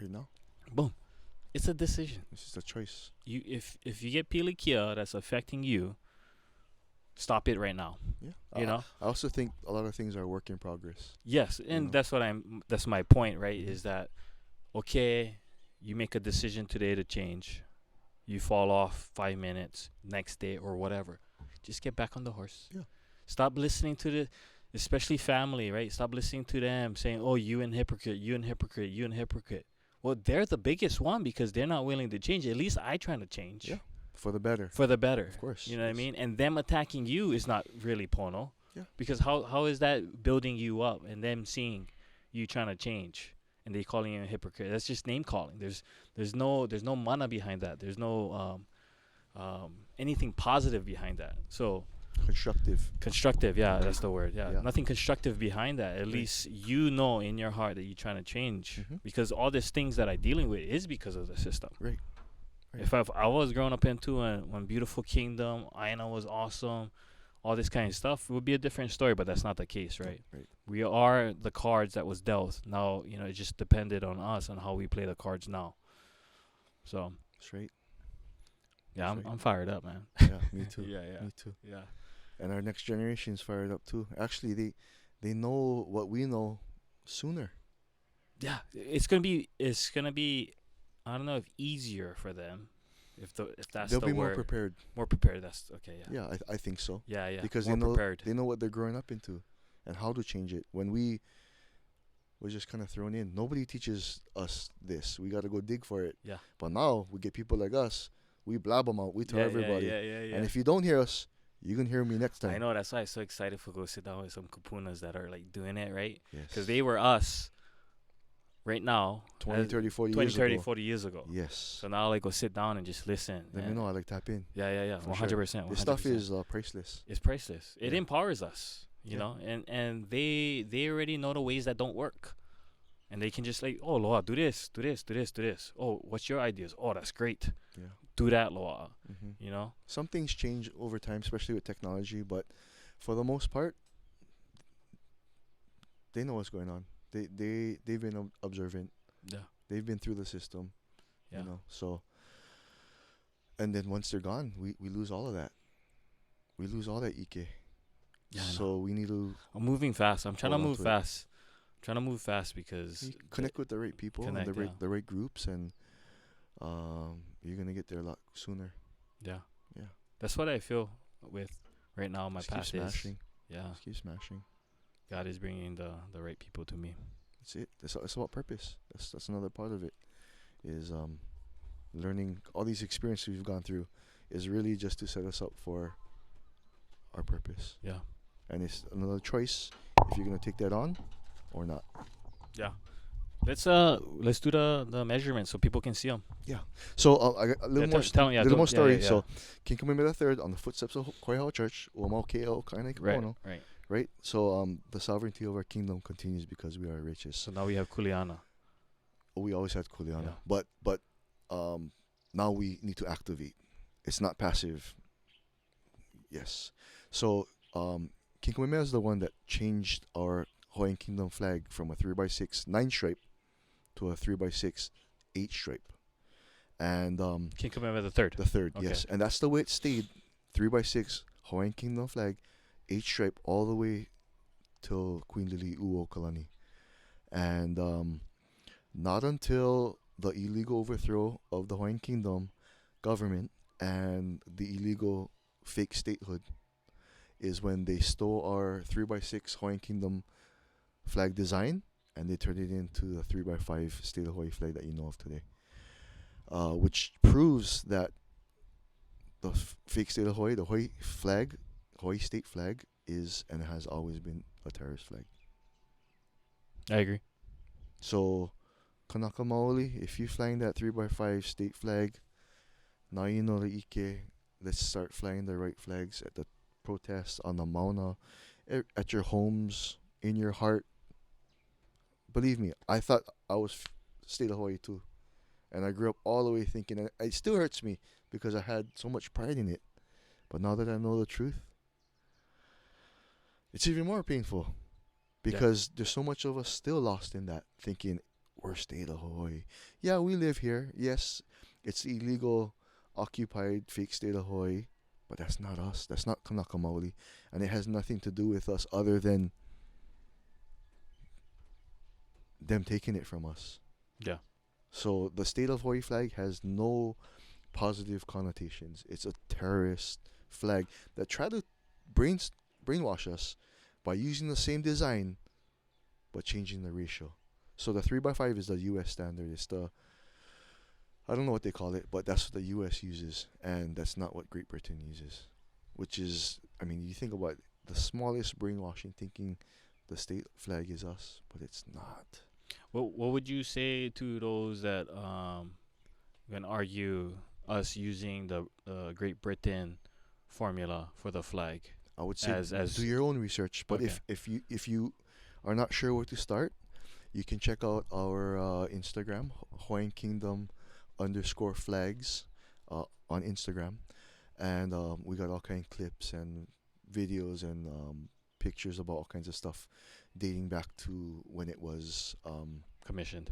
Right now. Boom. It's a decision. This is a choice. If you get pilikia that's affecting you, stop it right now. Yeah. I also think a lot of things are a work in progress. Yes, and that's my point, right? Is that okay, you make a decision today to change. You fall off 5 minutes, next day or whatever. Just get back on the horse. Yeah. Stop listening to especially family, right? Stop listening to them saying, "Oh, you and hypocrite, you and hypocrite, you and hypocrite." Well, they're the biggest one because they're not willing to change. At least I trying to change. Yeah. For the better. For the better. Of course. You know what I mean? And them attacking you is not really pono. Yeah. Because how is that building you up and them seeing you trying to change and they calling you a hypocrite? That's just name calling. There's no mana behind that. There's no anything positive behind that. So constructive, yeah, that's the word. Yeah. Nothing constructive behind that. At least in your heart that you're trying to change, because all these things that I'm dealing with is because of the system. Right. Right. If I was growing up into when Beautiful Kingdom, Aina was awesome, all this kind of stuff, it would be a different story. But that's not the case, right? Right. We are the cards that was dealt. Now, it just depended on us on how we play the cards now. So, Straight. yeah, Straight. I'm fired up, man. Yeah, me too. Yeah. Me too. Yeah. And our next generation's fired up too. Actually, they know what we know sooner. Yeah, it's gonna be I don't know if easier for them, if that's They'll the be word. more prepared. More prepared. That's okay. Yeah. Yeah, I think so. Yeah. Because more prepared. they know what they're growing up into and how to change it. When we were just kind of thrown in, nobody teaches us this. We got to go dig for it. Yeah. But now we get people like us. We blab them out. We tell everybody. Yeah. And if you don't hear us, you can hear me next time. I know, that's why I'm so excited for go sit down with some kapunas that are like doing it right, Yes. because they were us. Right now, 20, 30, 40 20, years 30, ago. 40 years ago. Yes. So now, like, go sit down and just listen. Let me know. I like tap in. Yeah. For sure. 100%. This stuff is priceless. It's priceless. It Yeah. empowers us, you know, and they already know the ways that don't work, and they can just like, oh, Loa'a, do this. Oh, what's your ideas? Oh, that's great. Yeah. Do that, Loa'a. Mm-hmm. You know. Some things change over time, especially with technology, but for the most part, they know what's going on. They've been observant. Yeah. They've been through the system. Yeah. You know. So, and then once they're gone, we lose all of that. We lose all that Ike. Yeah. So we need to I'm moving fast. I'm trying to hold on move to it. fast. I'm trying to move fast because connect with the right people Connect, and yeah. the right groups, and you're gonna get there a lot sooner. yeah. Yeah. That's what I feel with right now. My Just keep path is smashing. yeah. Just keep smashing. God is bringing the right people to me. That's it. It's about purpose. That's another part of it. Is learning all these experiences we've gone through is really just to set us up for our purpose. Yeah. And it's another choice if you're gonna take that on or not. Yeah. Let's do the measurements so people can see them. So I got a little more little more story. Yeah. So King Kamehameha III on the footsteps of Koihau Church, Uamau KO Kainai Kapono. Right. So the sovereignty of our kingdom continues because we are riches. So now we have Kuleana. We always had Kuleana, Yeah. but now we need to activate. It's not passive. Yes. So King Kamehameha is the one that changed our Hawaiian Kingdom flag from a 3x6 9-stripe to a 3x6 8-stripe, and King Kamehameha the Third. the third, Okay. yes, and that's the way it stayed. 3x6 Hawaiian Kingdom flag, 8-stripe all the way till Queen Lili Kalani, and not until the illegal overthrow of the Hawaiian Kingdom government and the illegal fake statehood is when they stole our 3x6 Hawaiian Kingdom flag design and they turned it into the 3x5 State of Hawaii flag that you know of today, which proves that the fake State of Hawaii, the Hawaii flag, Hawaii state flag, is and has always been a terrorist flag. I agree. So, Kanaka Maoli, if you're flying that 3x5 state flag, now you know the Ike. Let's start flying the right flags at the protests, on the mauna, at your homes, in your heart. Believe me, I thought I was State of Hawaii too. And I grew up all the way thinking, and it still hurts me because I had so much pride in it. But now that I know the truth, it's even more painful. Because there's so much of us still lost in that, thinking we're State of Hawaii. Yeah, we live here. Yes, it's illegal, occupied, fake State of Hawaii. But that's not us. That's not Kanaka Maoli. And it has nothing to do with us other than them taking it from us. Yeah. So the State of Hawaii flag has no positive connotations. It's a terrorist flag that tried to brainwash us by using the same design but changing the ratio. So the 3x5 is the US standard. It's the, I don't know what they call it, but that's what the US uses, and that's not what Great Britain uses. Which is, I mean, you think about the smallest brainwashing, thinking the state flag is us, but it's not. What would you say to those that can argue us using the Great Britain formula for the flag? I would say as do your own research, but okay. if you are not sure where to start, you can check out our Instagram, Hawaiian Kingdom _flags, on Instagram, and we got all kind of clips and videos and pictures about all kinds of stuff dating back to when it was Commissioned.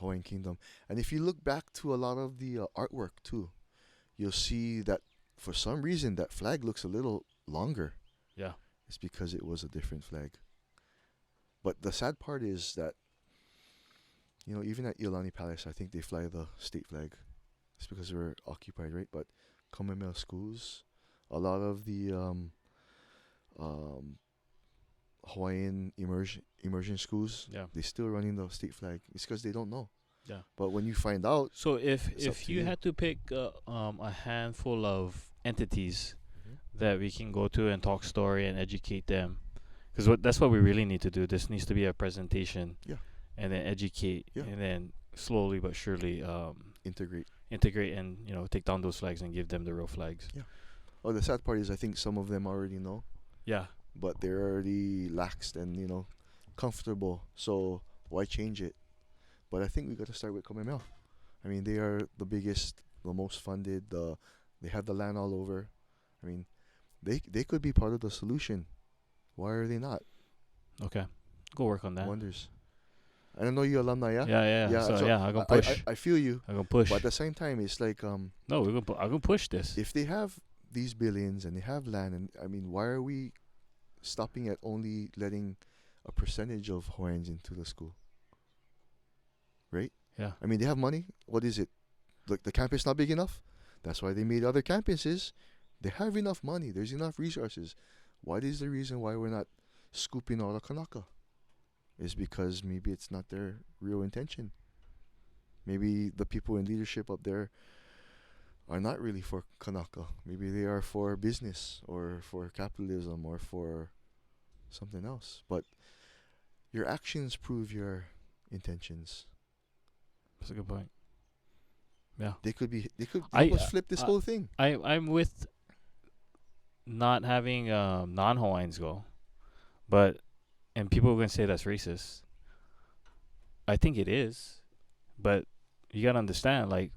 Hawaiian Kingdom. And if you look back to a lot of the artwork too, you'll see that for some reason that flag looks a little longer. Yeah. It's because it was a different flag. But the sad part is that, even at Iolani Palace, I think they fly the state flag. It's because we're occupied, right? But Kamehameha schools, a lot of the Hawaiian immersion schools, Yeah. they still running the state flag. It's because they don't know. Yeah. But when you find out, So if It's up to you you. had to pick a handful of entities that we can go to and talk story and educate them, because that's what we really need to do. This needs to be a presentation. Yeah. And then educate. Yeah. And then slowly but surely integrate. integrate and take down those flags and give them the real flags. Yeah. Oh, the sad part is I think some of them already know, Yeah. but they're already laxed and comfortable. So why change it? But I think we got to start with Kamehameha. I mean, they are the biggest, the most funded. They have the land all over. I mean, they could be part of the solution. Why are they not? Okay. Go work on that. Wonders. And I know you alumni, yeah. Yeah. So I'm gonna I push. I feel you, I'm gonna push. but at the same time, it's like No, I'm gonna push this. if they have these billions and they have land, and I mean, why are we stopping at only letting a percentage of Hawaiians into the school? Right? Yeah. I mean, they have money. What is it? Like the campus not big enough? That's why they made other campuses. They have enough money. There's enough resources. What is the reason why we're not scooping all the Kanaka? Is because maybe it's not their real intention. Maybe the people in leadership up there are not really for Kanaka. Maybe they are for business or for capitalism or for something else. But your actions prove your intentions. That's a good point. Yeah. They could I- almost flip this whole thing. I'm with not having non-Hawaiians go, and people are gonna say that's racist. I think it is, but you gotta understand like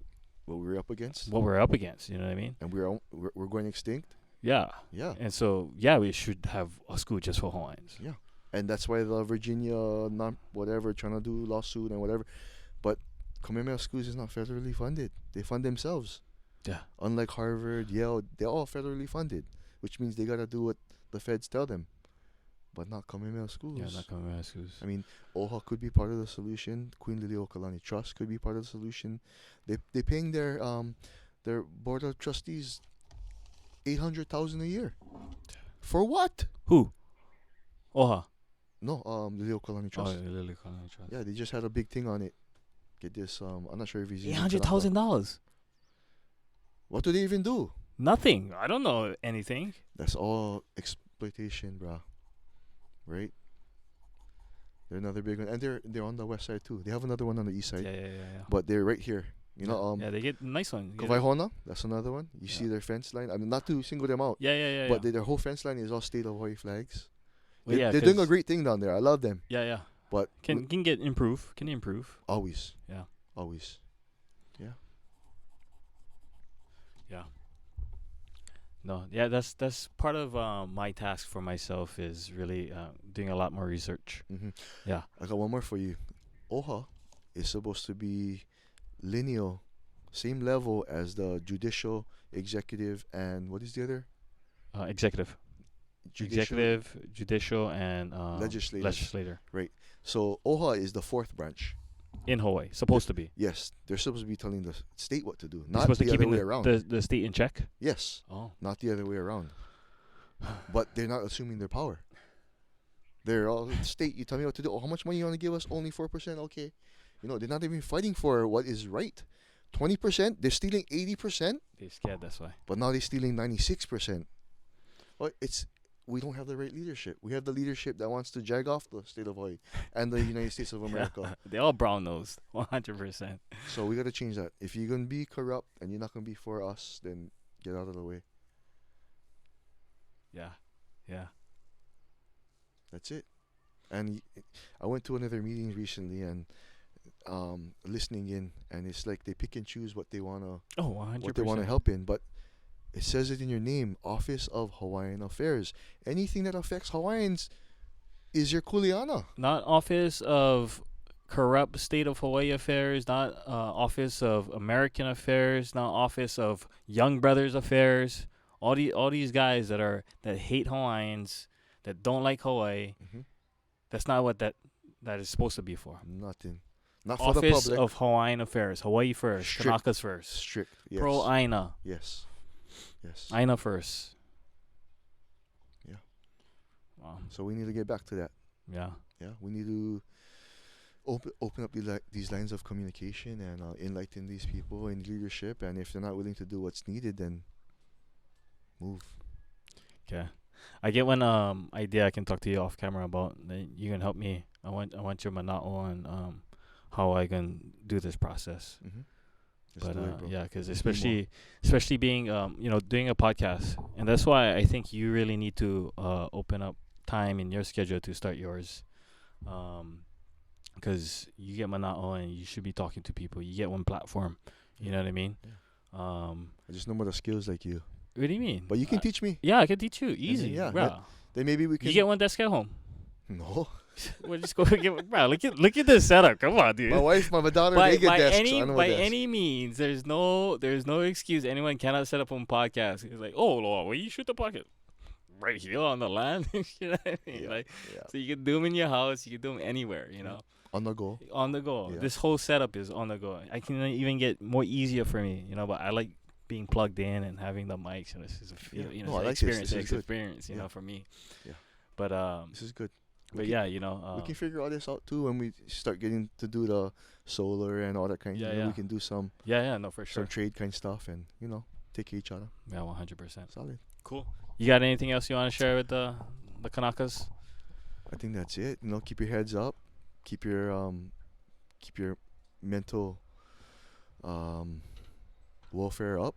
What we're up against, what we're up against. You know what I mean? and we're going extinct. Yeah. Yeah, And so we should have a school just for Hawaiians. yeah, and that's why the Virginia whatever trying to do lawsuit and whatever, but Kamehameha schools is not federally funded. They fund themselves. Yeah. Unlike Harvard, Yale, they're all federally funded, which means they gotta do what the feds tell them, but not Kamehameha schools. Yeah, not coming to schools. I mean, OHA could be part of the solution. Queen Liliuokalani Trust could be part of the solution. They paying their board of trustees $800,000 a year. For what? Who? Oha. No, Liliuokalani Trust. Lily Colony Trust. Yeah, they just had a big thing on it. Get this. I'm not sure if he's $800,000. What do they even do? Nothing. I don't know anything. That's all exploitation, bruh. Right? They're another big one, and they're on the west side too. They have another one on the east side, Yeah. but they're right here. Yeah, they get nice one. Kawaihona, that's another one. You Yeah. see their fence line. I mean, not to single them out, Yeah. but their whole fence line is all state of Hawaii flags. Well, yeah, They're doing a 'cause- great thing down there. I love them, Yeah. but Can get improve. Can improve. always, Yeah. always, yeah. Yeah. No, yeah, that's part of my task for myself is really doing a lot more research. Mm-hmm. Yeah. I got one more for you. OHA is supposed to be lineal, same level as the judicial, executive, and what is the other? Executive, judicial, and Legislative. legislator So OHA is the fourth branch. in Hawaii. Supposed to be. Yes, they're supposed to be telling the state what to do, They're not supposed the to keep other way around. the state in check. Yes, Oh. not the other way around. But they're not assuming their power. They're all state. You tell me what to do. Oh, how much money you want to give us? Only 4%. Okay, they're not even fighting for what is right. 20%. They're stealing 80%, They're scared. That's why. but now they're stealing 96%. Well, we don't have the right leadership. We have the leadership that wants to jag off the state of Hawaii and the United States of America. They're all brown nosed. 100%. So we got to change that. If you're gonna be corrupt and you're not gonna be for us, then get out of the way. Yeah. That's it. And I went to another meeting recently, and listening in, and it's like they pick and choose what they wanna Oh, 100%. what they wanna help in, but it says it in your name, Office of Hawaiian Affairs. Anything that affects Hawaiians is your kuleana. Not Office of Corrupt State of Hawaii Affairs, not Office of American Affairs, not Office of Young Brothers Affairs. All these guys that hate Hawaiians, that don't like Hawaii. Mm-hmm. That's not what that is supposed to be for. Nothing. Not for the Office public. of Hawaiian Affairs, Hawaii first, Strict. Kanaka's first, Strict. Yes. pro Aina, Yes. Yes. Aina first. Yeah. Wow. So we need to get back to that. Yeah. Yeah. We need to open up these lines of communication and enlighten these people in leadership. And if they're not willing to do what's needed, then move. Okay. I get one idea I can talk to you off camera about. Then you can help me. I want your mana'o on how I can do this process. Mm-hmm. But yeah, because Let's do especially being doing a podcast, and that's why I think you really need to open up time in your schedule to start yours. Because you get mana'o and you should be talking to people. You get one platform. You know what I mean? Yeah. I just know more the skills like you. What do you mean? But you can teach me. Yeah, I can teach you. Easy. yeah, Bro. Then maybe we can. You get one desk at home. No. We'll just go get. Bro, look at this setup. Come on, dude. My wife, my daughter, they get desks. I know By a desk. any means, there's no excuse. Anyone cannot set up a podcast. It's like, oh, Lord, where you shoot the podcast? Right here on the land. You know what I mean? Yeah. So you can do them in your house. You can do them anywhere. You know, On the go. on the go. Yeah. This whole setup is on the go. I can even get more easier for me. You know, but I like being plugged in and having the mics, and this is a feel. Yeah. You No, know, I it's an like this. experience. This is It's good. experience. You Yeah. know, for me. Yeah. But This is good. But Okay. yeah, you know, We can figure all this out too when we start getting to do the solar and all that kind. Yeah, You know, yeah. We can do some no, for sure. trade kind stuff and take care of each other. Yeah, 100%. Solid. Cool. You got anything else you want to share with the Kanakas? I think that's it. Keep your heads up. Keep your mental welfare up.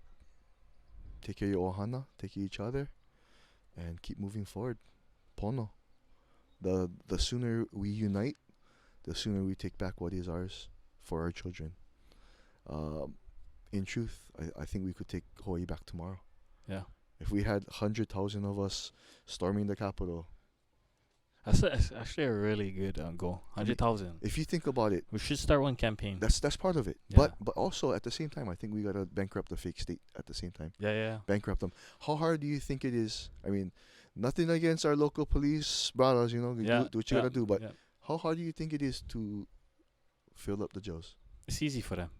Take care of your ohana. Take care of each other, and keep moving forward. Pono. The sooner we unite, the sooner we take back what is ours for our children. In truth, I think we could take Hawaii back tomorrow. Yeah. If we had 100,000 of us storming the Capitol. That's actually a really good goal. 100,000. If you think about it, We should start one campaign. that's part of it. Yeah. But also at the same time, I think we gotta bankrupt the fake state at the same time. Yeah. Bankrupt them. How hard do you think it is? I mean, nothing against our local police brothers, Yeah, do what you gotta do. But yeah. how hard do you think it is to fill up the jails? It's easy for them.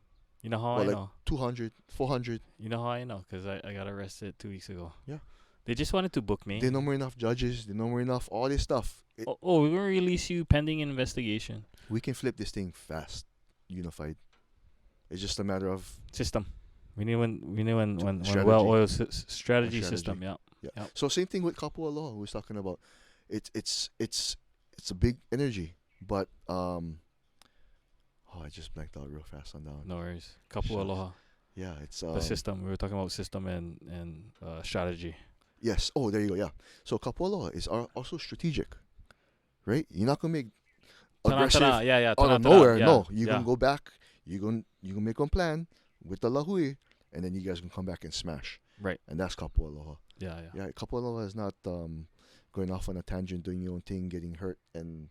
You know how Well, I like know? 200, 400. You know how I know? Because I got arrested 2 weeks ago. Yeah. They just wanted to book me. They no more enough judges. They no more enough all this stuff. Oh, we're going to release you pending investigation. We can flip this thing fast, unified. It's just a matter of System. We need one Strategy. well-oiled strategy Strategy. system. Yeah. yeah. Yep. So same thing with Kapu Aloha. We was talking about. It's a big energy, but I just blanked out real fast on that one. No worries. Kapu Shucks. Aloha. Yeah, it's The system. We were talking about system and strategy. Yes. Oh, there you go. Yeah. So Kapu Aloha is also strategic, right? You're not gonna make aggressive Tanatana, yeah. out of tanatana, nowhere. yeah, No, you're yeah. gonna go back. You're gonna make one plan with the lahui, and then you guys can come back and smash. Right. And that's Kapu Aloha. Yeah. Yeah, Kapu Aloha is not going off on a tangent, doing your own thing, getting hurt, and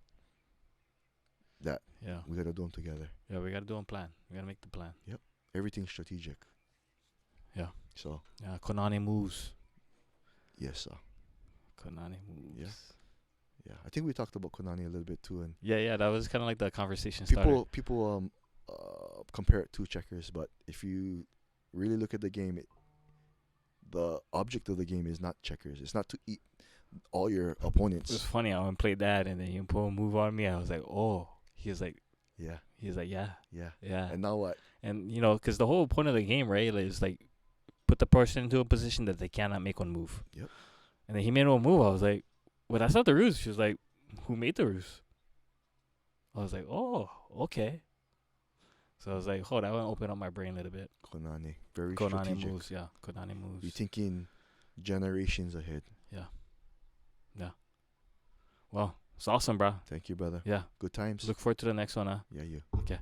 that. Yeah. We gotta do them together. Yeah, we got to do a plan. We got to make the plan. Everything's strategic. Yeah. So Yeah, konane moves. yes, sir. Konane moves. Yeah. Yeah, I think we talked about Konani a little bit too, and Yeah, that was kind of like the conversation starter. people compare it to checkers, but if you really look at the game, the object of the game is not checkers. It's not to eat all your It was opponents. funny. I went play that, and then you put a move on me. I was like, oh. He was like, Yeah, yeah. And now what? And because the whole point of the game, right, is like put the person into a position that they cannot make one move. Yep. And then he made one move. I was like, well, that's not the ruse. She was like, who made the ruse? I was like, oh, okay. So I was like, that one opened up my brain a little bit. Konani, very Konane strategic. moves, yeah. Konane moves. You're thinking generations ahead. Well, it's awesome, bro. Thank you, brother. Yeah. Good times. Look forward to the next one, huh? Yeah, you. Okay.